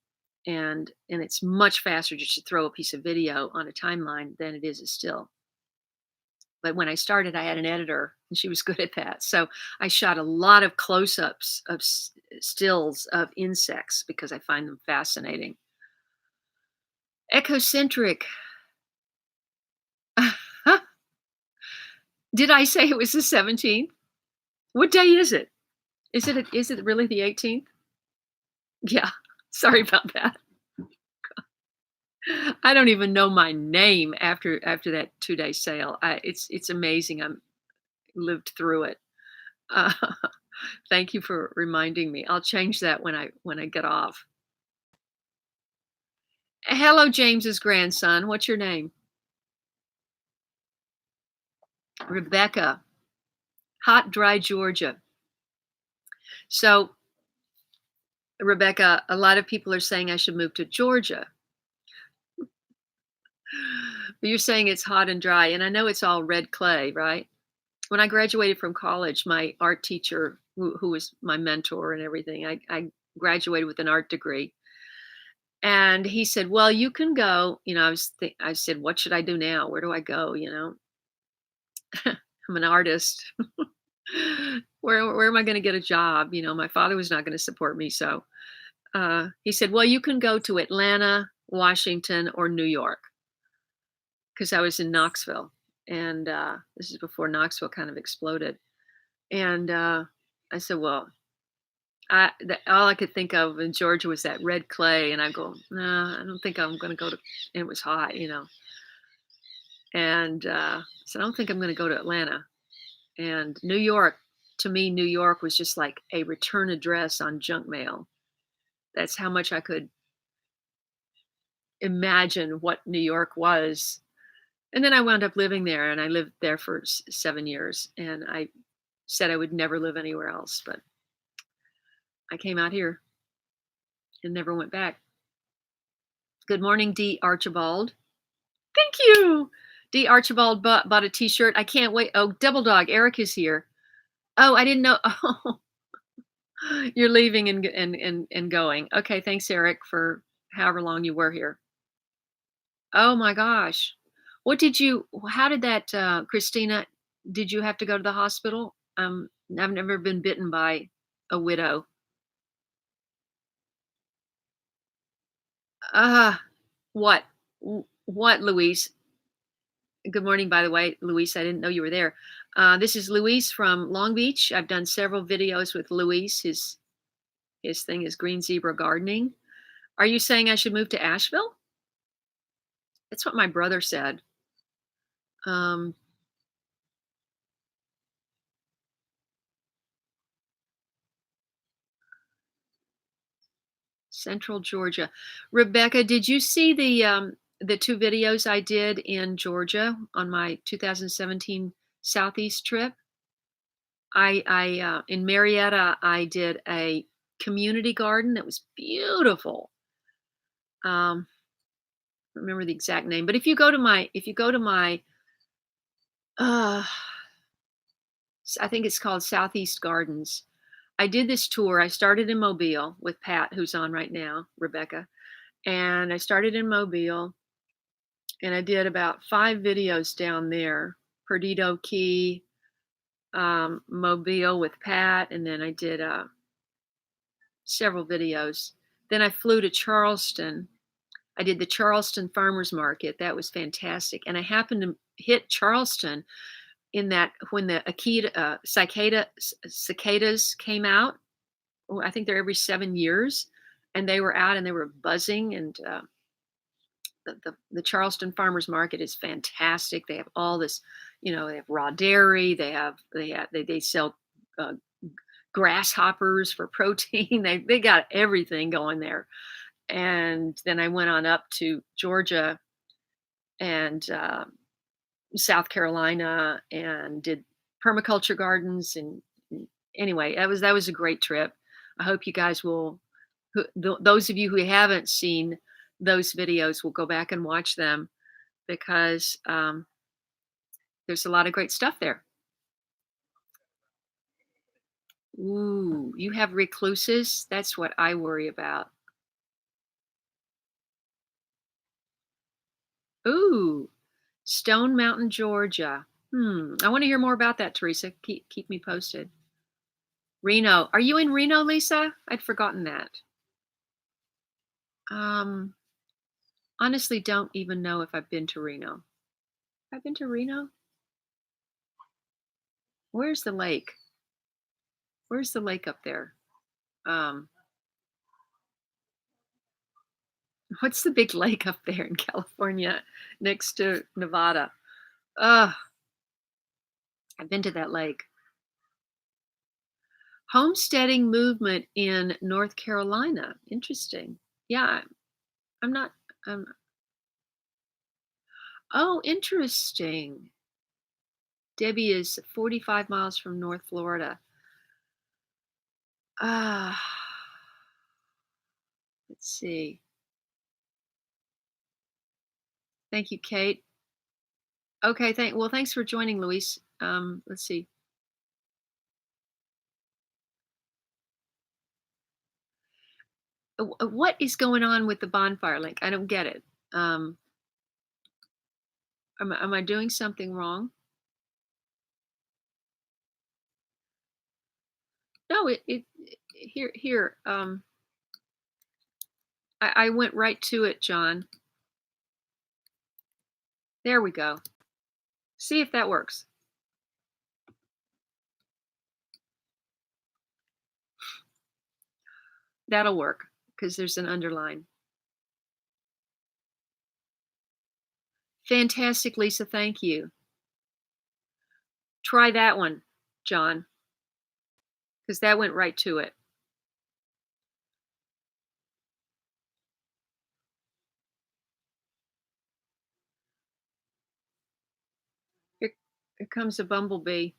And it's much faster just to throw a piece of video on a timeline than it is a still. But when I started, I had an editor, and she was good at that. So I shot a lot of close-ups of stills of insects because I find them fascinating. Ecocentric. Did I say it was the 17th? What day is it? Is it really the 18th? Yeah. Sorry about that. I don't even know my name after that 2-day sale. It's amazing. I'm lived through it. Uh, thank you for reminding me. I'll change that when I get off. Hello, James's grandson. What's your name? Rebecca. Hot, dry Georgia. So, Rebecca, a lot of people are saying I should move to Georgia. But you're saying it's hot and dry, and I know it's all red clay, right? When I graduated from college, my art teacher, who was my mentor and everything, I graduated with an art degree. And he said, "Well, you can go." I said, "What should I do now? Where do I go?" I'm an artist. Where am I going to get a job? My father was not going to support me. So he said, "Well, you can go to Atlanta, Washington, or New York," because I was in Knoxville. And this is before Knoxville kind of exploded. And I said, "Well, all I could think of in Georgia was that red clay." And I go, "No, I don't think I'm going to go to," and it was hot. And so I don't think I'm going to go to Atlanta. And New York, to me, New York was just like a return address on junk mail. That's how much I could imagine what New York was. And then I wound up living there, and I lived there for 7 years. And I said I would never live anywhere else, but I came out here and never went back. Good morning, D. Archibald. Thank you. D. Archibald bought a t-shirt. I can't wait. Oh, Double Dog, Eric is here. Oh, I didn't know. Oh, you're leaving and going. Okay, thanks, Eric, for however long you were here. Oh my gosh. How did that, Christina, did you have to go to the hospital? I've never been bitten by a widow. Uh, what? What, Louise? Good morning, by the way, Luis. I didn't know you were there. This is Luis from Long Beach. I've done several videos with Luis. His thing is Green Zebra Gardening. Are you saying I should move to Asheville? That's what my brother said. Um, Central Georgia. Rebecca, did you see the 2 videos I did in Georgia on my 2017 Southeast trip? I in Marietta, I did a community garden that was beautiful. Remember the exact name, but if you go to my, uh, I think it's called Southeast Gardens. I did this tour. I started in Mobile with Pat, who's on right now, Rebecca, and I started in Mobile, and I did about 5 videos down there, Perdido Key, Mobile with Pat, and then I did several videos. Then I flew to Charleston. I did the Charleston Farmers Market. That was fantastic. And I happened to hit Charleston in that when the cicadas came out. Oh, I think they're every 7 years, and they were out and they were buzzing. And the Charleston Farmers Market is fantastic. They have all this, they have raw dairy. They sell uh, grasshoppers for protein. They got everything going there. And then I went on up to Georgia and South Carolina and did permaculture gardens. And anyway, that was a great trip. I hope you guys will. Those of you who haven't seen those videos will go back and watch them because there's a lot of great stuff there. Ooh, you have recluses? That's what I worry about. Ooh, Stone Mountain, Georgia. I want to hear more about that, Teresa. Keep me posted. Reno. Are you in Reno, Lisa? I'd forgotten that. Um, honestly, don't even know if I've been to Reno. I've been to Reno? Where's the lake? Where's the lake up there? Um, what's the big lake up there in California next to Nevada? Ugh, I've been to that lake. Homesteading movement in North Carolina. Interesting. Yeah, I'm not. Um, oh, interesting. Debbie is 45 miles from North Florida. Ah, let's see. Thank you, Kate. Okay, thanks for joining, Luis. Let's see. What is going on with the bonfire link? I don't get it. Um, am I doing something wrong? No, it here. I went right to it, John. There we go. See if that works. That'll work because there's an underline. Fantastic, Lisa. Thank you. Try that one, John, because that went right to it. Here comes a bumblebee.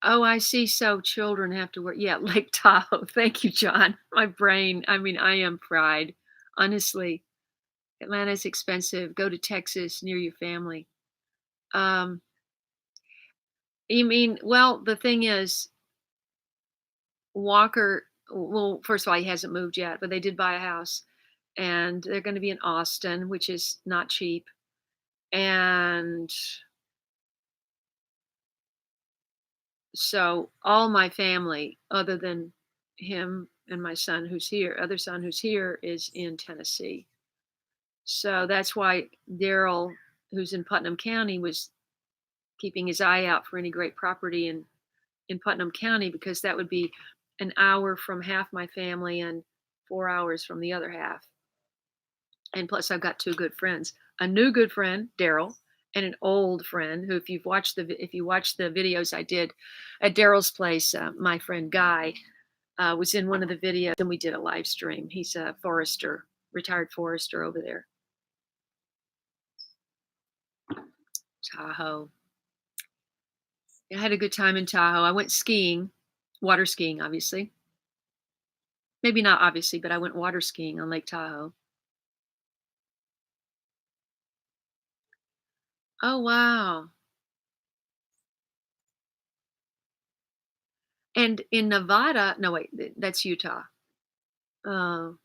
Oh, I see. So children have to work. Yeah, Lake Tahoe. Thank you, John. My brain. I mean, I am fried. Honestly, Atlanta's expensive. Go to Texas near your family. Um, you mean, well, the thing is, Walker, well, first of all, he hasn't moved yet, but they did buy a house and they're going to be in Austin, which is not cheap. And so all my family, other than him and my son who's here, other son who's here, is in Tennessee. So that's why Daryl, who's in Putnam County, was keeping his eye out for any great property in Putnam County, because that would be an hour from half my family and 4 hours from the other half. And plus, I've got two good friends: a new good friend, Daryl, and an old friend who, if you watch the videos I did at Daryl's place, my friend Guy was in one of the videos, and we did a live stream. He's a forester, retired forester over there. Tahoe. I had a good time in Tahoe. I went skiing, water skiing, obviously. Maybe not obviously, but I went water skiing on Lake Tahoe. Oh, wow. And in Nevada, no, wait, that's Utah. No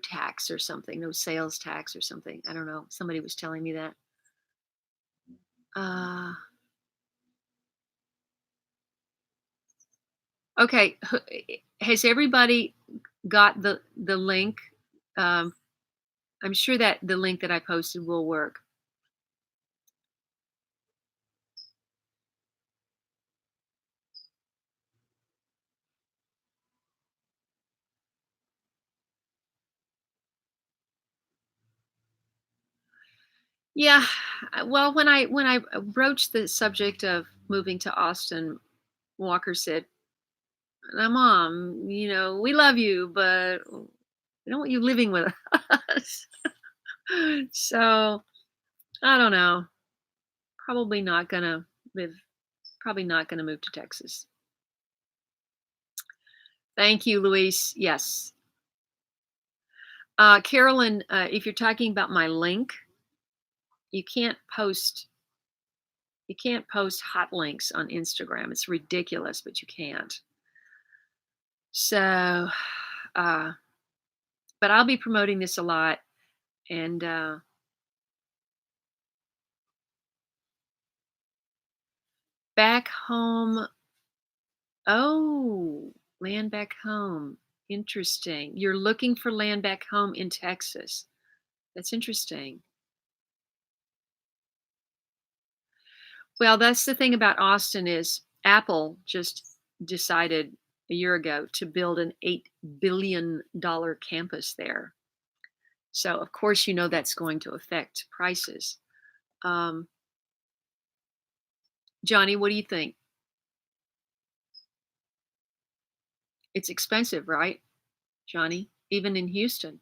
tax or something, no sales tax or something. I don't know. Somebody was telling me that. Uh, okay. Has everybody got the link? I'm sure that the link that I posted will work. Yeah. Well, when I broached the subject of moving to Austin, Walker said, "Now, Mom, we love you, but we don't want you living with us." So I don't know. Probably not gonna live. Probably not gonna move to Texas. Thank you, Luis. Yes, Carolyn. If you're talking about my link, you can't post. You can't post hot links on Instagram. It's ridiculous, but you can't. So, uh, but I'll be promoting this a lot. And back home, oh, land back home. Interesting. You're looking for land back home in Texas. That's interesting. Well, that's the thing about Austin is Apple just decided a year ago to build an $8 billion campus there. So of course, that's going to affect prices. Um, Johnny, what do you think? It's expensive, right, Johnny? Even in Houston.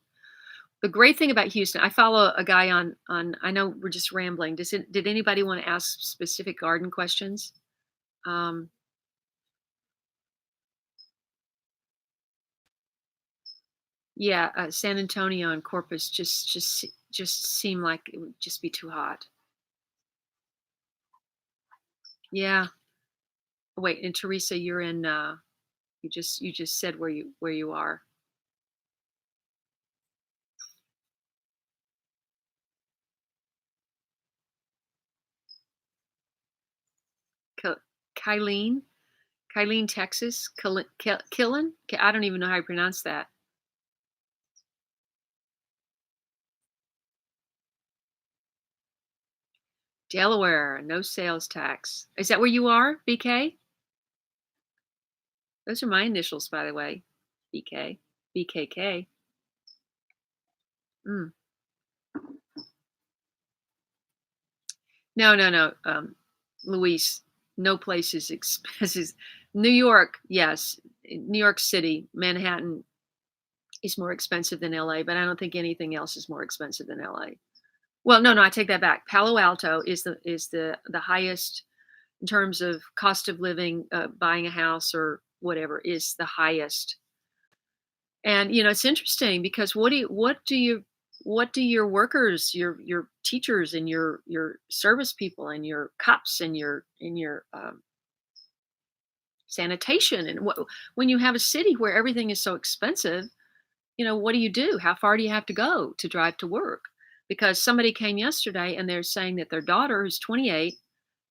The great thing about Houston, I follow a guy on. I know we're just rambling. Did anybody want to ask specific garden questions? Um, yeah, San Antonio and Corpus just seem like it would just be too hot. Yeah. Wait, and Teresa, you're in. You just said where you are. Ki- Kylene, Kylene, Texas. Killen. I don't even know how you pronounce that. Delaware, no sales tax. Is that where you are, BK? Those are my initials, by the way. BK, BKK. Mm. No, no, no. Luis, no place is expensive. New York, yes. New York City, Manhattan is more expensive than LA, but I don't think anything else is more expensive than LA. Well, no, no, I take that back. Palo Alto is the highest in terms of cost of living, buying a house or whatever is the highest. And it's interesting because what do your workers, your teachers and your service people and your cops and your sanitation and when you have a city where everything is so expensive, what do you do? How far do you have to go to drive to work? Because somebody came yesterday and they're saying that their daughter, who's 28,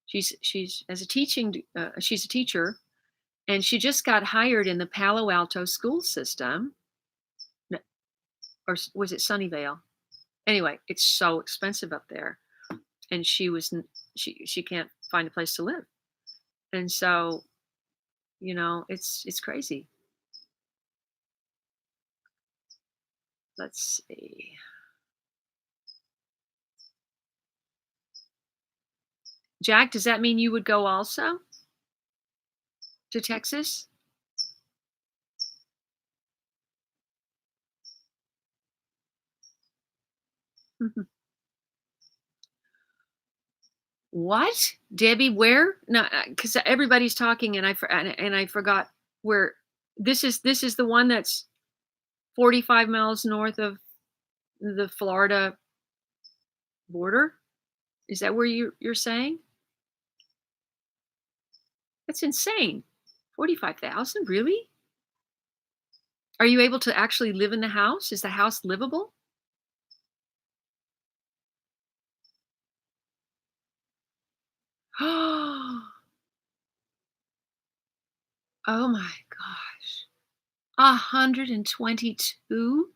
she's a teacher, and she just got hired in the Palo Alto school system, or was it Sunnyvale? Anyway, it's so expensive up there, and she can't find a place to live, and so it's crazy. Let's see. Jack, does that mean you would go also to Texas? What? Debbie, where? No, because everybody's talking, and I forgot where. This is the one that's 45 miles north of the Florida border. Is that where you're saying? That's insane. 45,000, really? Are you able to actually live in the house? Is the house livable? Oh my gosh. 122?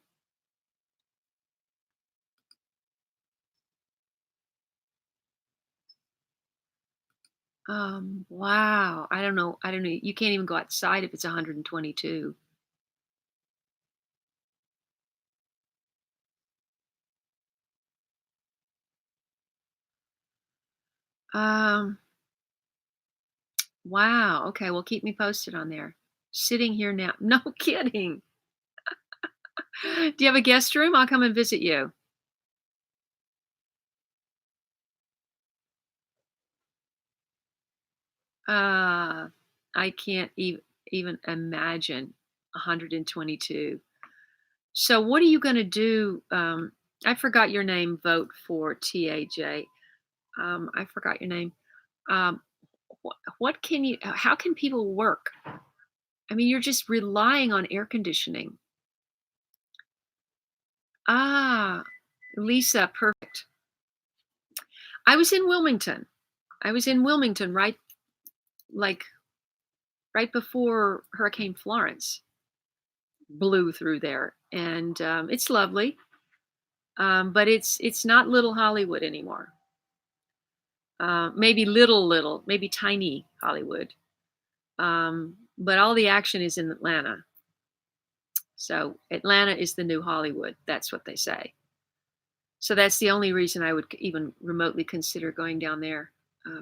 Wow. I don't know. I don't know. You can't even go outside if it's 122. Um, wow. Okay, well, keep me posted on there. Sitting here now. No kidding. Do you have a guest room? I'll come and visit you. Uh, I can't even imagine 122. So what are you gonna do? I forgot your name. Vote for TAJ. I forgot your name. Um, what can you? How can people work? I mean, you're just relying on air conditioning. Ah, Lisa, perfect. I was in Wilmington. I was in Wilmington like right before Hurricane Florence blew through there, and it's lovely. But it's not Little Hollywood anymore. Maybe maybe tiny Hollywood. But all the action is in Atlanta. So Atlanta is the new Hollywood. That's what they say. So that's the only reason I would even remotely consider going down there. Uh,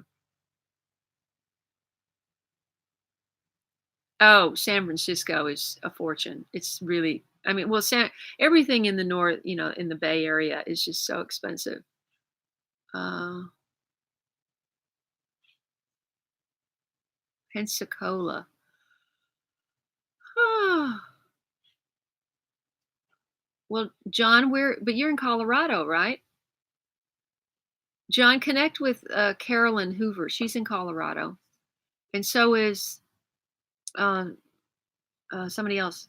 oh, San Francisco is a fortune. It's really, I mean, well, everything in the north, in the Bay Area is just so expensive. Uh, Pensacola. Well, John, but you're in Colorado, right? John, connect with Carolyn Hoover. She's in Colorado, and so is uh, somebody else.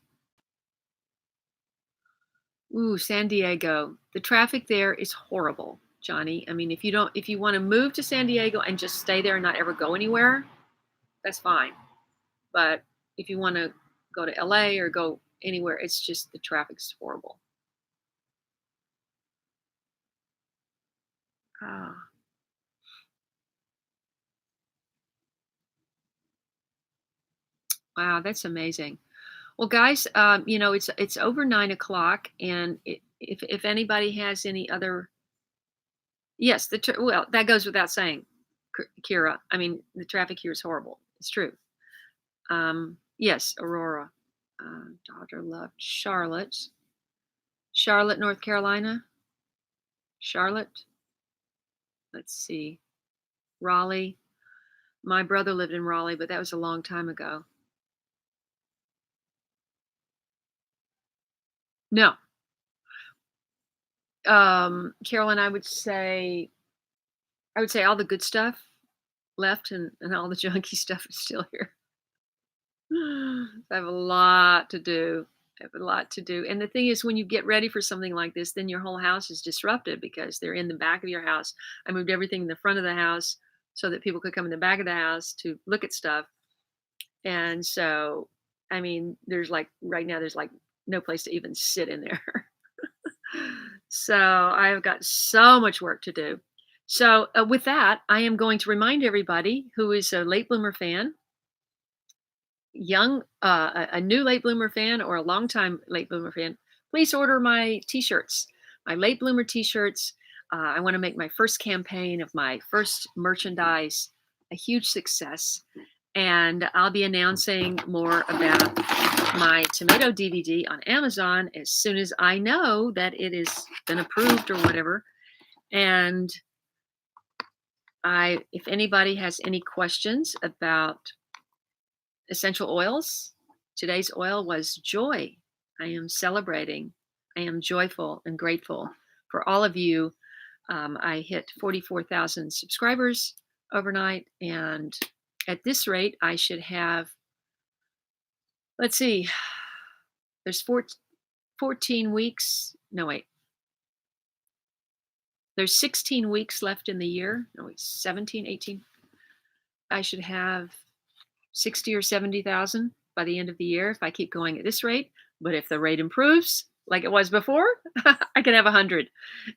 Ooh, San Diego. The traffic there is horrible, Johnny. I mean, if you want to move to San Diego and just stay there and not ever go anywhere, that's fine. But if you want to go to LA or go anywhere, it's just the traffic's horrible. Ah, wow, that's amazing. Well, guys, it's over 9 o'clock, and if anybody has any other, yes, well, that goes without saying, Kira. I mean, the traffic here is horrible. It's true. Yes, Aurora, daughter loved Charlotte, North Carolina. Charlotte. Let's see, Raleigh. My brother lived in Raleigh, but that was a long time ago. No, Carolyn, I would say all the good stuff left, and all the junky stuff is still here. I have a lot to do. I have a lot to do. And the thing is, when you get ready for something like this, then your whole house is disrupted because they're in the back of your house. I moved everything in the front of the house so that people could come in the back of the house to look at stuff. And so, I mean, right now, there's like no place to even sit in there. So I've got so much work to do. So with that, I am going to remind everybody who is a late bloomer fan, a new late bloomer fan, or a long time late bloomer fan, please order my t-shirts, my late bloomer t-shirts. I want to make my first campaign of my first merchandise a huge success, and I'll be announcing more about my tomato DVD on Amazon as soon as I know that it has been approved or whatever. And if anybody has any questions about essential oils, today's oil was joy. I am celebrating. I am joyful and grateful for all of you. I hit 44,000 subscribers overnight. And at this rate, I should have, let's see, there's 14 weeks. No, wait. There's 16 weeks left in the year. No, wait, 17, 18. I should have 60 or 70,000 by the end of the year if I keep going at this rate. But if the rate improves like it was before, I can have 100.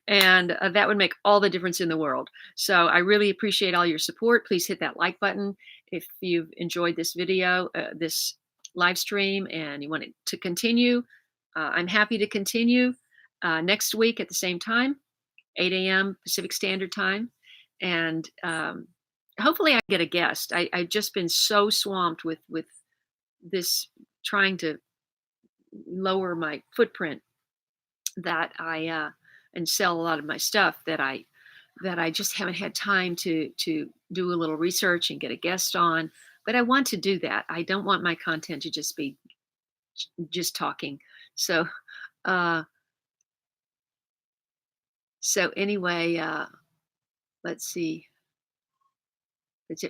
And that would make all the difference in the world. So I really appreciate all your support. Please hit that like button if you've enjoyed this video, this live stream, and you want it to continue. I'm happy to continue next week at the same time, 8 a.m. Pacific Standard Time. And hopefully I get a guest. I've just been so swamped with this, trying to lower my footprint, that I and sell a lot of my stuff, that I just haven't had time to do a little research and get a guest on. But I want to do that. I don't want my content to just be just talking. So uh anyway, let's see.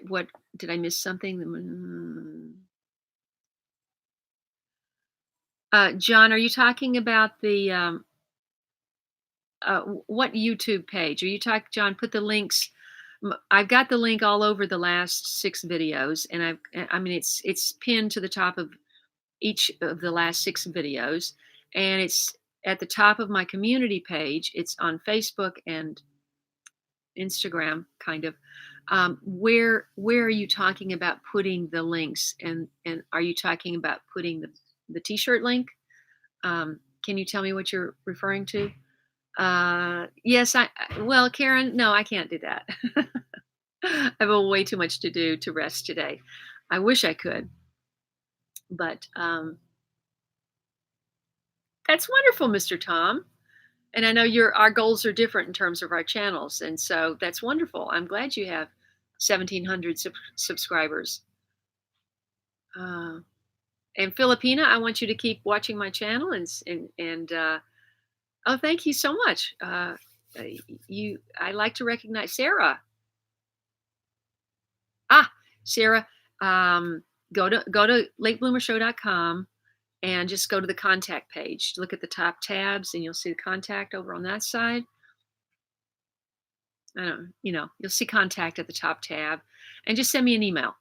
What did I miss something? John, are you talking about the what YouTube page? Are you talking, John? Put the links. I've got the link all over the last 6 videos, and I mean, it's pinned to the top of each of the last 6 videos, and it's at the top of my community page. It's on Facebook and Instagram, kind of. Where are you talking about putting the links, and are you talking about putting the T-shirt link? Can you tell me what you're referring to? Yes, well, Karen, no, I can't do that. I have way too much to do to rest today. I wish I could, but that's wonderful, Mr. Tom. And I know our goals are different in terms of our channels, and so that's wonderful. I'm glad you have 1,700 subscribers. Uh, and Filipina, I want you to keep watching my channel, and oh, thank you so much. I like to recognize Sarah. Ah, Sarah, go to latebloomershow.com and just go to the contact page. Look at the top tabs, and you'll see the contact over on that side. I don't, you'll see contact at the top tab, and just send me an email.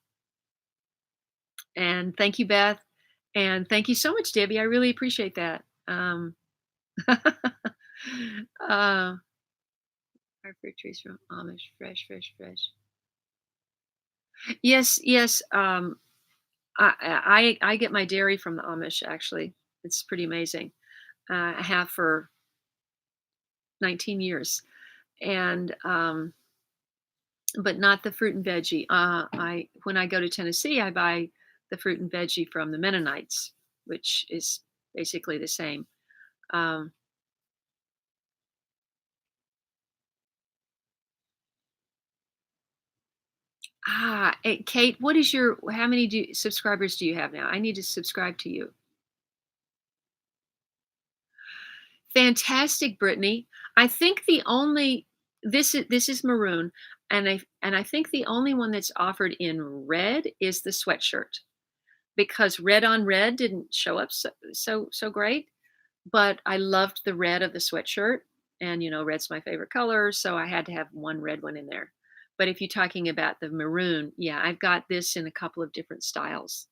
And thank you, Beth, and thank you so much, Debbie. I really appreciate that. Our fruit trees from Amish, fresh, fresh, fresh. Yes, yes. I get my dairy from the Amish. Actually, it's pretty amazing. I have for 19 years, and but not the fruit and veggie. I When I go to Tennessee, I buy the fruit and veggie from the Mennonites, which is basically the same. Um, Kate, what is your? How many subscribers do you have now? I need to subscribe to you. Fantastic, Brittany. I think the only this is maroon, and I think the only one that's offered in red is the sweatshirt, because red on red didn't show up so great. But I loved the red of the sweatshirt, and red's my favorite color, so I had to have one red one in there. But if you're talking about the maroon, yeah, I've got this in a couple of different styles.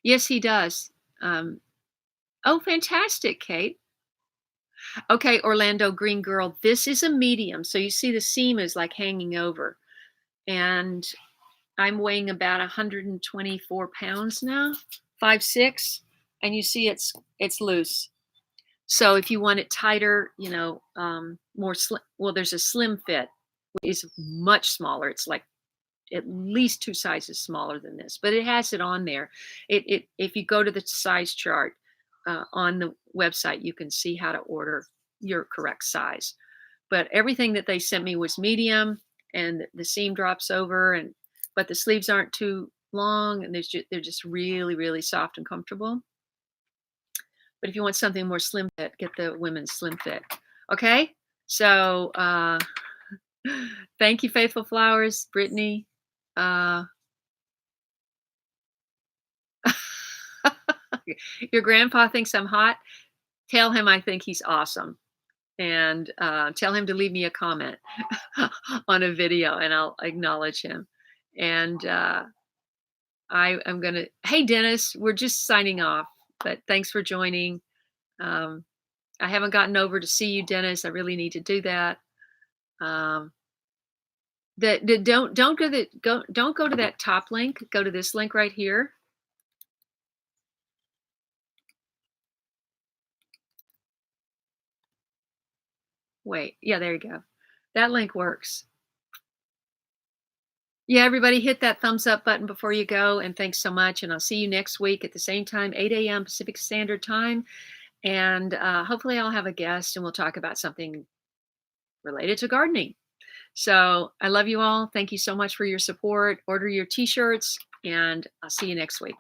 Yes, he does. Oh, fantastic, Kate. Okay, Orlando Green Girl, this is a medium. So you see the seam is like hanging over. And I'm weighing about 124 pounds now, 5'6", and you see it's loose. So if you want it tighter, more slim, well, there's a slim fit, which is much smaller. It's like at least 2 sizes smaller than this, but it has it on there. If you go to the size chart on the website, you can see how to order your correct size. But everything that they sent me was medium, and the seam drops over, but the sleeves aren't too long, and they're just really, really soft and comfortable. But if you want something more slim fit, get the women's slim fit. Okay, so thank you, Faithful Flowers, Brittany. Your grandpa thinks I'm hot. Tell him I think he's awesome, and tell him to leave me a comment on a video, and I'll acknowledge him. And I'm gonna. Hey, Dennis, we're just signing off, but thanks for joining. Um, I haven't gotten over to see you, Dennis. I really need to do that. Um, don't go to that top link. Go to this link right here. Wait, yeah, there you go. That link works. Yeah, everybody hit that thumbs up button before you go. And thanks so much. And I'll see you next week at the same time, 8 a.m. Pacific Standard Time. And hopefully, I'll have a guest and we'll talk about something related to gardening. So I love you all. Thank you so much for your support. Order your t shirts, and I'll see you next week.